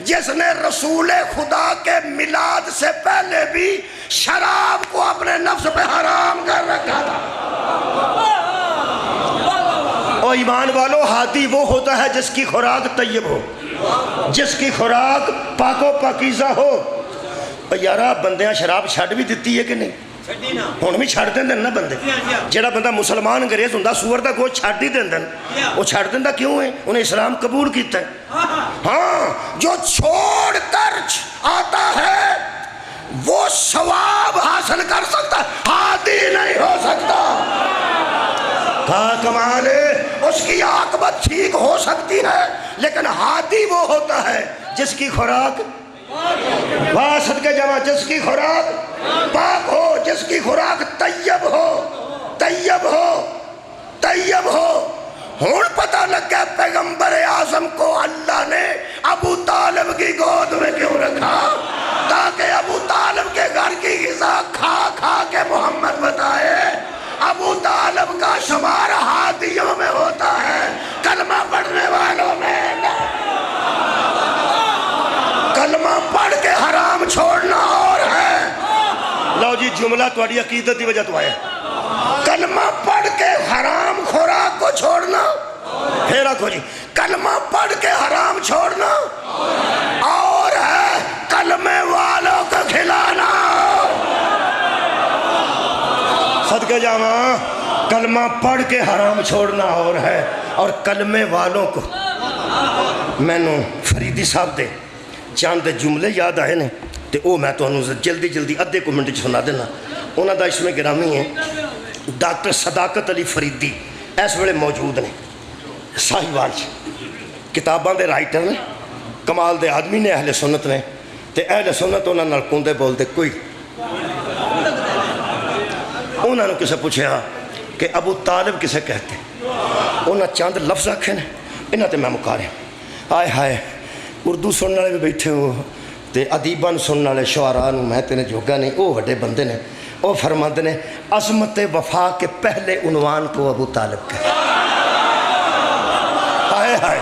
جس نے رسول خدا کے میلاد سے پہلے بھی شراب کو اپنے نفس پہ حرام کر رکھا تھا۔ اور ایمان والو، ہادی وہ ہوتا ہے جس کی خوراک طیب ہو، جس کی خوراک پاک و پاکیزہ ہو۔ یارہ بندیاں شراب چھڑ بھی دیتی ہے کہ نہیں؟ ہوں بھی چھڑ دیں نا بندے. جہاں بندہ مسلمان انگریز ہوں سور کا گوشت چھڑ ہی دیں وہ چھڑ دینا کیوں ہے؟ انہیں اسلام قبول کیتا ہے. ہاں جو چھوڑ کر آتا ہے وہ ثواب حاصل کر سکتا ہے، ہادی نہیں ہو سکتا. کہا کمال ہے، اس کی عاقبت ٹھیک ہو سکتی ہے لیکن ہادی وہ ہوتا ہے جس کی خوراک واہ صدقے جمع، جس کی خوراک پاک ہو، جس کی خوراک طیب ہو، طیب ہو، طیب ہو. ہون پتہ لگ گیا پیغمبر اعظم کو اللہ نے ابو طالب کی گود میں کیوں رکھا، تاکہ ابو طالب کے گھر کی غذا کھا کھا کے محمد بتائے ابو طالب کا شمار ہادیوں میں ہوتا ہے، کلمہ پڑھنے والوں میں. کلمہ پڑھ کے حرام چھوڑنا اور ہے. لو جی جملہ تھوڑی عقیدت کی وجہ تو آیا. کلمہ پڑھ کے حرام خوراک کو چھوڑنا، پھر رکھو جی، کلمہ پڑھ کے حرام چھوڑنا اور ہے کلمے والوں کو کھلانا. صدقے جاواں، کلمہ پڑھ کے حرام چھوڑنا اور ہے، اور کلمے والوں کو. میں نے فریدی صاحب دے چند جملے یاد آئے نے تے او میں تو جلدی جلدی ادھے کو منٹ سنا دینا. انہوں دا اس میں گرامی ہے ڈاکٹر صداقت علی فریدی، اس ویلے موجود نے ساہیوال کتاباں دے رائٹر نے، کمال دے آدمی نے، اہل سنت نے. تے اہل سنت انہوں نے کندے بولتے کوئی. انہوں نے کسے پوچھا کہ ابو طالب کسے کہتے، انہوں نے چند لفظ آکھے نے، انہوں تے میں مکارے آئے ہائے اردو سننے والے بھی بیٹھے ہو تے ادیباں سننے والے شعراء میں تینے جوگا نہیں. وہ وڈے بندے نے، وہ فرماتے نے عظمت وفا کے پہلے عنوان کو ابو طالب کہتے. ہائے ہائے،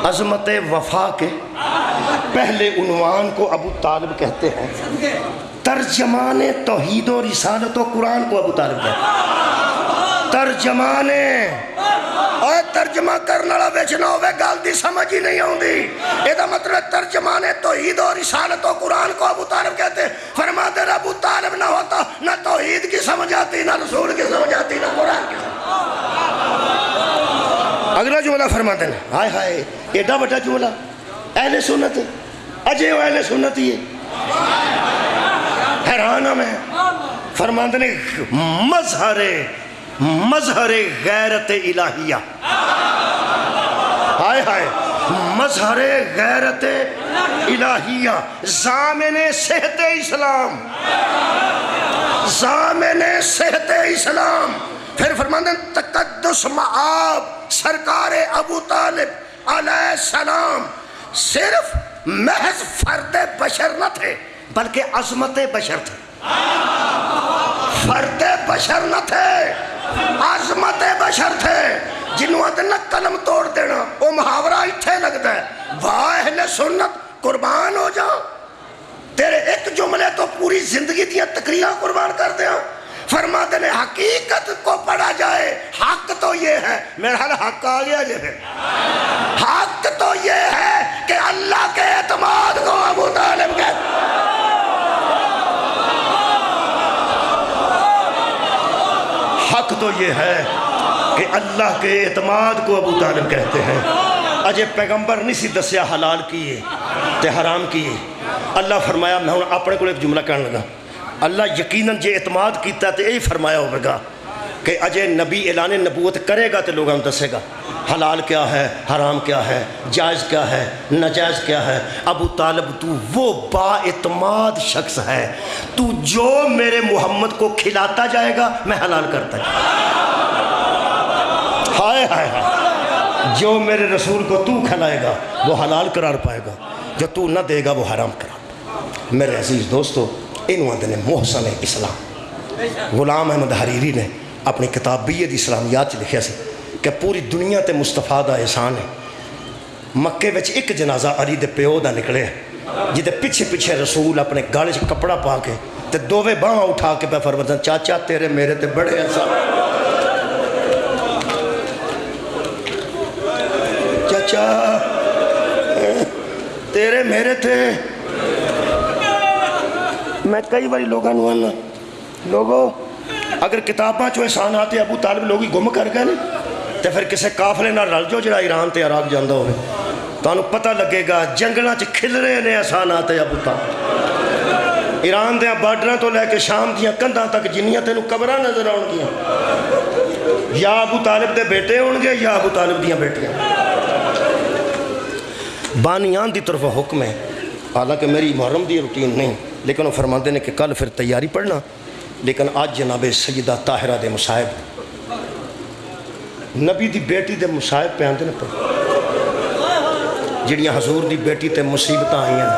عظمت وفا کے پہلے عنوان کو ابو طالب کہتے ہیں. ترجمان توحید و رسالت و قرآن کو ابو طالب کہتے ہیں. ترجمان اور ترجمہ کرنے والا بیچنا ہوئے گل دی سمجھ ہی نہیں آؤں دی. یہ مطلب ترجمان توحید اور رسالت و قرآن کو ابو طالب کہتے ہیں. فرماتے ہیں ابو طالب نہ ہوتا نہ توحید کی سمجھ آتی، نہ رسول کی سمجھ آتی، نہ قرآن کی. اگلا جملہ فرماتے ہیں، ہائے ہائے ایڈا بڑا جملہ، اہل سنت اجے وہ اہل سنت ہی ہے. حیران ہوں میں. فرماتے ہیں مظہر غیرت الہیہ، ہائے ہائے مظہر غیرت الہیہ، ضامن صحت اسلام، ضامن صحت اسلام. پھر فرماتے ہیں تقدس معاب سرکار ابو طالب علیہ السلام صرف محض فرد بشر نہ تھے بلکہ عظمت بشر تھے. فرد بشر نہ تھے، عظمت بشر تھے. جنہوں آتے نہ قلم توڑ دینا، وہ محاورہ اتھے لگتا ہے. واہ اہل سنت قربان ہو جا، تیرے ایک جملے تو پوری زندگی دیا تقریریں قربان کر دیا. فرماتے ہیں حقیقت کو پڑھا جائے، حق تو یہ ہے، میرا حال حق آ گیا جو ہے، حق تو یہ ہے کہ اللہ کے اعتماد کو ابو طالب کہتے ہیں. حق تو یہ ہے کہ اللہ کے اعتماد کو ابو طالب کہتے ہیں. اجے پیغمبر نہیں سی دسیا حلال کیے تے حرام کیے. اللہ فرمایا، میں ہوں اپنے کو ایک جملہ کرنے لگا، اللہ یقیناً جے اعتماد کیتا تے یہی فرمایا ہوئے گا کہ اجے نبی اعلان نبوت کرے گا تے لوگوں دسے گا حلال کیا ہے، حرام کیا ہے، جائز کیا ہے، ناجائز کیا ہے. ابو طالب تو وہ با اعتماد شخص ہے، تو جو میرے محمد کو کھلاتا جائے گا میں حلال کرتا جائے. ہائے ہائے ہائے، جو میرے رسول کو تو کھلائے گا وہ حلال قرار پائے گا، جو تو نہ دے گا وہ حرام قرار پائے گا. میرے عزیز دوستو، انہوں نے محسن اسلام غلام احمد حریری نے اپنی کتاب بیت اسلامیات لکھیا سی کہ پوری دنیا تے مصطفیٰ دا احسان ہے. مکے وچ ایک جنازہ علی دے پیو دا نکلے جدے پیچھے پیچھے رسول اپنے گالے سے کپڑا پا کے تے دووے باہاں اٹھا کے پہ فرماتے ہیں چاچا تیرے میرے تے بڑے احسان، چاچا تیرے میرے تے. میں کئی باری لوگوں کو آنا لوگوں اگر کتاباں چو احسانات ابو طالب لوگ ہی گم کر گئے نا تو پھر کسی قافلے نہ رل جو جڑا ایران تے عراق جاندہ ہوئے تو پتہ لگے گا جنگلاں چ کھل رہے نے احسانات ابو طالب ایران دیا بارڈراں تو لے کے شام دیاں کندھاں تک جنیاں تینوں قبراں نظر آن گیا یا ابو طالب دے بیٹے ہون گے یا ابو طالب دیاں بیٹیاں بانیان دی طرف حکم ہے حالانکہ میری محرم دی روٹین نہیں لیکن وہ فرماندے نے کہ کل پھر تیاری پڑھنا لیکن آج جناب سیدہ طاہرہ دے مصائب نبی دی بیٹی دے مصائب پہ آندے نے پڑھ جڑیاں حضور دی بیٹی تے مصیبتیں آئی ہیں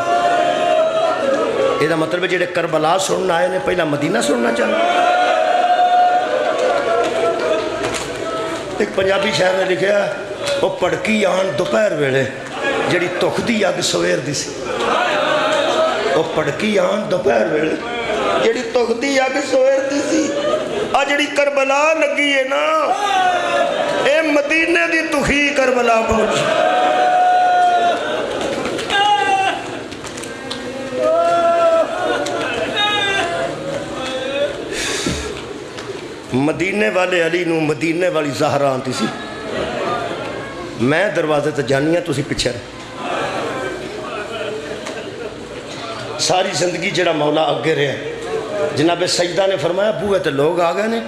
یہ دا مطلب ہے جڑے کربلا سننا آئے نے پہلا مدینہ سننا چاہتے ایک پنجابی شہر نے لکھا ہے وہ پڑکی آن دوپہر ویلے جڑی تخ دی اگ سویر دی سی وہ پڑکی آن دوپہر ویلے جڑی تخ دی اگ سویر دی سی آ جڑی کربلا لگی ہے نا اے مدینے دی تخی کربلا پہنچ مدینے والے علی نو مدینے والی زہرہ آنتی سی میں دروازے تے جانی ہوں تسی پچھے ساری زندگی جڑا مولا اگے رہے جناب سجدہ نے فرمایا بوئے تے لوگ آگئے نے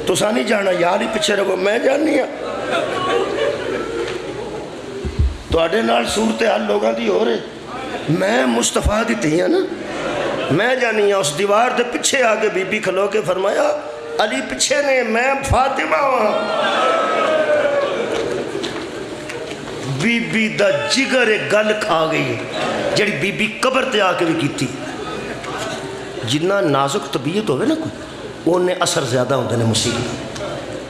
تو سا نہیں جانا یار ہی پچھے رہو میں جانی ہوں تو آڑے نال صورتحال لوگاں دی ہو رہے میں مصطفیٰ دی تھی ہیں نا میں جانی ہوں اس دیوار دے پچھے آگے بی بی کھلو کے فرمایا علی پچھے نے میں فاطمہ ہوں بی بی دا جگر گل کھا گئی جڑی بی بی قبر تے آ کے بھی کی تھی جنہ نازک طبیعت ہوئے نا کوئی انہیں اثر زیادہ ہوندے نے مصیبت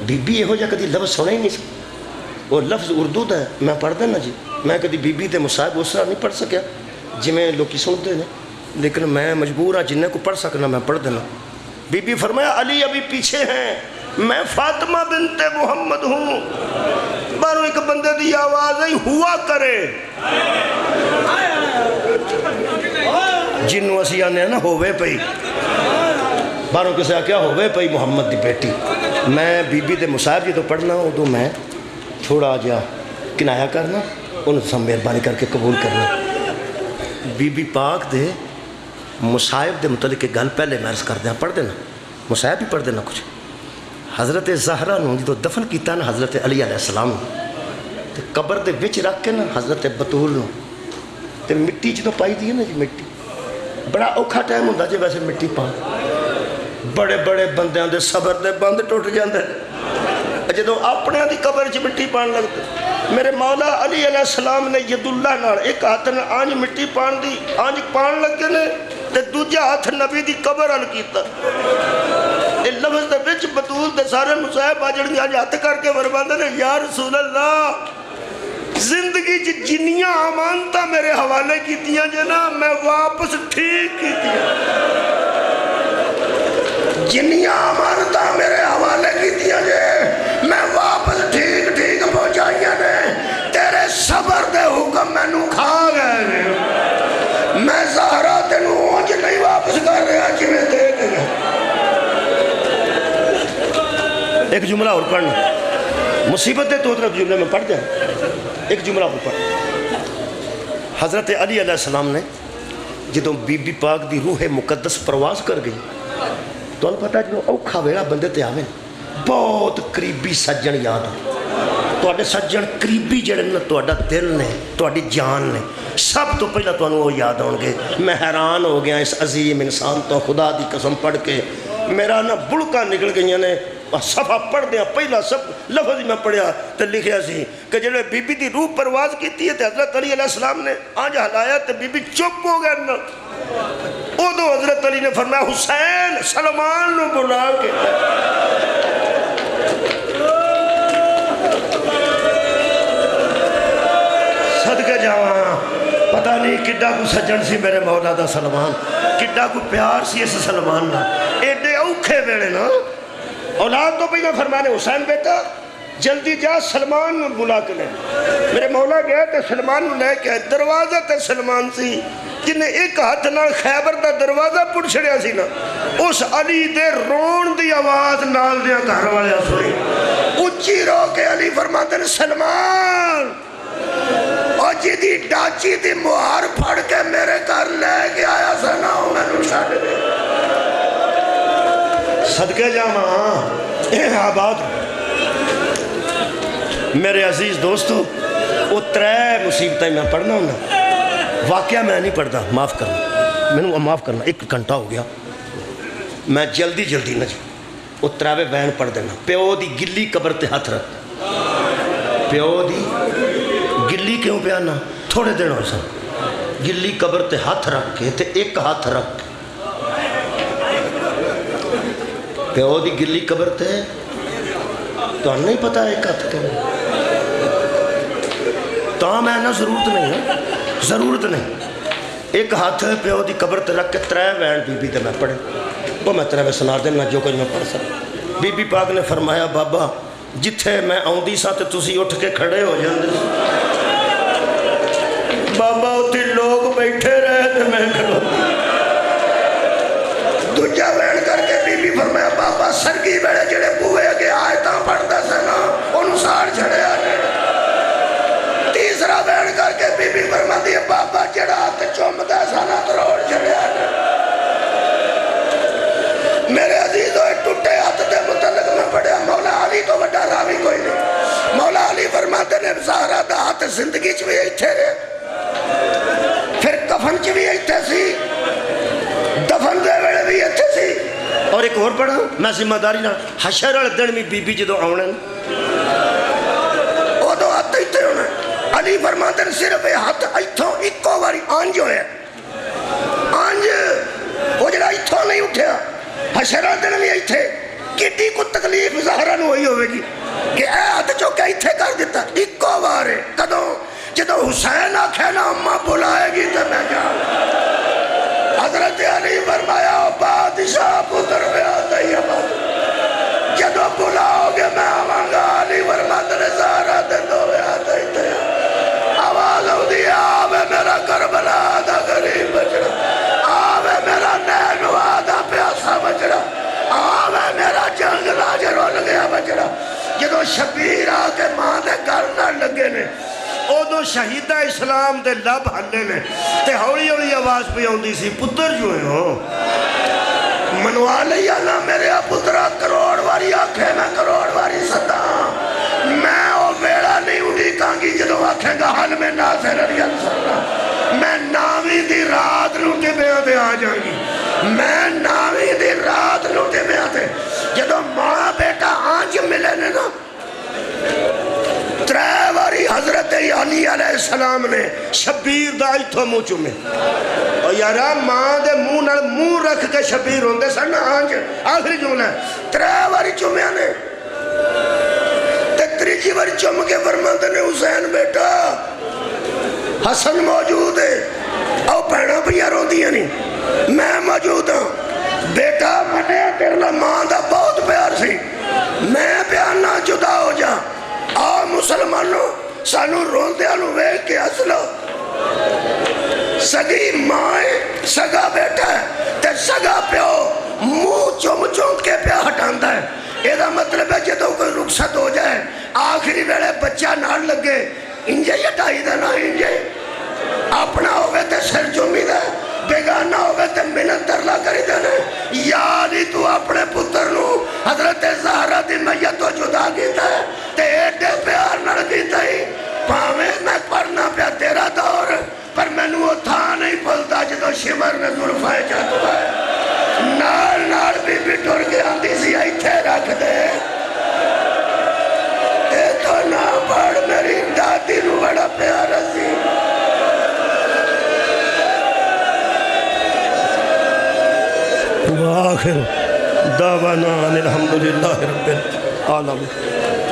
بی بی یہ ہو جا کدی لفظ سنے ہی نہیں سکتا وہ لفظ اردو دا ہے میں پڑھ دینا جی میں کدی بی بی دے مصائب اس طرح نہیں پڑھ سکیا جی میں لوگی سنتے ہیں لیکن میں مجبور ہوں جنہیں کو پڑھ سکنا میں پڑھ دینا بی بی فرمایا علی ابھی پیچھے ہیں میں فاطمہ بنت محمد ہوں بارو ایک بندے دی آواز ہی ہوا کرے جنوں اسی آنے ہیں نا ہووے پئی باروں کسے آکیا ہووے پئی محمد دی بیٹی میں بی بی دے مصائب جی تو پڑھنا ہوں تو میں تھوڑا جا کنایا کرنا انہوں سے مہربانی کر کے قبول کرنا بی بی پاک دے مصائب دے متعلق گل پہلے میں عرض کر دیا پڑھ دینا مصائب بھی پڑھ دینا کچھ حضرت زہرہ نو جدو دفن کیتا نا حضرت علی علیہ السلام تے قبر دے وچ رکھ کے نا حضرت بطول نو تے مٹی جدو پائی دی ہے نا جی مٹی بڑا اوکھا ٹائم ہوندہ جی ویسے مٹی پا بڑے بڑے بندیاں دے صبر دے بند ٹوٹ جاندے جدو اپنے دی قبر چ مٹی پان لگتے میرے مولا علی علیہ السلام نے ید اللہ نال ایک ہاتھ نے آنج مٹی پان دی آنج پان لگے نے تے دوجہ ہاتھ نبی دی قبر حل کیتا یہ لفظ دے بچ بطول دے سارے مصائب آجڑ گیا ہاتھ کر کے فرماندے نے یا رسول اللہ زندگی جنیاں امانتہ میرے حوالے کیتیاں جنا میں واپس ٹھیک کیتیاں جنیاں امانتہ میرے حوالے کیتیاں جے میں واپس ٹھیک ٹھیک پہنچائیاں نے تیرے صبر دے حکم میں نو کھا گئے میں زہرہ تینو آج نہیں واپس کر رہا جی میں دے گئے ایک جملہ اور پڑھنا مصیبت دے تو طرف جملے میں پڑھ جائیں ایک جملہ اور پڑھ حضرت علی علیہ السلام نے جدوں بی بی پاک دی روح مقدس پرواز کر گئی تو انہوں پتا جنہوں اوکھا ویڑا بندے تے آویں بہت قریبی سجن یاد ہو تو اڈے سجن قریبی جڑے نا تو اڈا دل نے تو اڈی جان نے سب تو پہلا تو انہوں وہ یاد ہوں گے میں حیران ہو گیا اس عظیم انسان تو خدا دی قسم پڑھ کے میرا نا بڑکا نکل گئی نے صفحہ پڑھ دیا پہلا سب لفظ میں پڑھیا تو لکھیا سی کہ جڑے بی بی دی روح پرواز کیتی ہے تو حضرت علی علیہ السلام نے آج ہلایا تو بی بی چپ ہو گیا نا او دو حضرت علی نے فرمایا حسین سلمان نو بلا کے صدقے جاواں پتہ نہیں کڈا کو سجن سی میرے مولا دا سلمان کڈا کو پیار سی اس سلمان نا ایڈے اوکھے ویلے نا اولاد تو پہلے فرمانے حسین بیٹا جلدی جا سلمان نو بلا کے لے۔ میرے مولا گیا تے سلمان نو لے کے دروازہ تے سلمان سی جنہیں ایک ہاتھ نال خیبر دا دروازہ پڑ چھڑیا سی نا، اس علی دے رون دی آواز نال دیا گھر والے سنی، اچھی رو کے علی فرماتے ہیں سلمان اور جدی ڈاچی دی مہار پھڑ کے میرے گھر لے کے آیا سنا ہوں میں نو چھاڑ دے صدقے جامعہ اے آباد۔ میرے عزیز دوستو وہ ترے مصیبتیں میں پڑھنا ہوں نا، واقعہ میں نہیں پڑھتا، معاف کرنا میں نے معاف کرنا، 1 گھنٹہ ہو گیا میں جلدی نہ جی وہ تراوے وین پڑھ دینا۔ پیو دی گلی قبر تے ہاتھ رکھ، پیو دی گلی کیوں پہ آنا تھوڑے دن ہو سن، گلی قبر تے ہاتھ رکھ کے تے 1 ہاتھ رکھ پیو دی گلی قبر تے تو نہیں پتا 1 ہاتھ کے تو میں نہ ضرورت نہیں ہے، ضرورت نہیں، 1 ہاتھ پیو دی قبر تے رکھ کے 3 وین بی بی تے میں پڑھے وہ میں ترے میں سنا دینا جو کچھ میں پڑھ سکتا۔ بی بی پاک نے فرمایا بابا جتھے میں آؤندی سا تے تسی اٹھ کے کھڑے ہو جاندے بابا اتھی لوگ بیٹھے رہے تے میں کھڑو دوجہ وین کر کے بی بی فرمایا بابا سرگی بیڑے جڑے بوئے اگے آیتاں پڑھتا سنا انہوں ساڑ چھڑے آنے۔ تیسرا وین کر کے بی بی فرما دی بابا جڑا ہاتھ چومتا سنا تروڑ چھڑے آنے۔ میرے عزیزوں ٹوٹے ہاتھ دے متعلق میں پڑھیا مولا علی تو بڑا راوی کوئی نہیں۔ مولا علی فرماتے نے زہرہ دا ہاتھ زندگی چوی ایتھے رہے، پھر کفن چوی ایتھے سی، دفن دے ویڑے بھی ایتھے سی۔ اور ایک اور پڑھا میں ذمہ داری نہ حشر دن میں بی بی جدو آونے وہ دو ہاتھ ایتھے ہونے۔ علی فرماتے نے صرف ہاتھ ایتھوں ایکو باری آنج ہوئے، آنج وہ جڑا ایتھوں نہیں اٹھیا حشرہ دن بھی ایتھے کٹی کو تکلیف ظاہرہ نو ہوئی ہوئے گی کہ اے ہاتھ چوکے ایتھے کر دیتا ایکو بارے کدوں جدو حسین آکھے نا اممہ بلائے گی تو میں جاؤں۔ حضرت علی فرمایا بادشاہ پتر میں آتا ہی آباد جدو بلاؤ گے میں آمانگا۔ علی فرماتے نے زہرہ دن دو میں آتا ہی تھے آواز ہو دیا آوے میرا کربلا دا غریب بچڑا، آوے میرا نینوا دا پیاسا بچڑا، آوے میرا جنگ لاجر ہو لگیا بچڑا۔ جدو شبیر آکے ماں دے کرنا لگے نے او دو شہیدہ اسلام دے لب ہلے نے تے ہولی ہولی آواز پہ ہوندی سی پتر جو ہے ہو منوا لیا نا میرے پترہ کروڑ واری آنکھیں میں کروڑ واری ستا میں او ویڑا نہیں اڑی کانگی جدو آنکھیں گا حل میں ناظر علی اللہ میں ناوی دی رات لوٹے میں آتے آ جائیں گی، میں ناوی دی رات لوٹے میں آتے جدو ماں بیٹا آنج ملے نے نا 3 باری حضرت علی علیہ السلام نے شبیر دا ایتھو منہ چومے اور یارا ماں دے منہ رکھ کے شبیر ہوندے سن آنج آخری جملہ 3 باری چومے آنے تے 3 باری چوم کے فرماتے نے حسین بیٹا حسن موجود ہے او پہنا پیا رو دیا نہیں میں موجود ہوں بیٹا منے تیرنا ماں دا بہت پیار سی میں پیارنا جدا ہو جا آ مسلمانوں سانو روندیاں نو ویکھ کے ہس لو سگی ماں سگا بیٹا ہے تے سگا پیو منہ چوم چوم کے پیا ہٹاندا ہے یہ مطلب ہے جدو کوئی رخصت ہو جائے آخری ویلے بچہ نہ لگے انجے ہٹائی دا نہ انجے اپنا ہوگے تے سر چومی دا بیگانہ ہوگا تے منت درلا کری دینے یادی تو اپنے پتر نو حضرت زہرہ دی میتو جدا کیتا ہے تے ایڈے پیار نڑ کیتا ہی پاویں میں پڑھنا پیا تیرا دور پر میں نو تھا نہیں پلتا جدو شمر نے ظلفائے جاتا ہے نال نال بی بی ٹور کے آندی سی آئی تھے رکھ دے اے تو نہ پڑھ میری دادی نو بڑا پیارا سی وآخر دعوانا الحمدللہ رب العالمین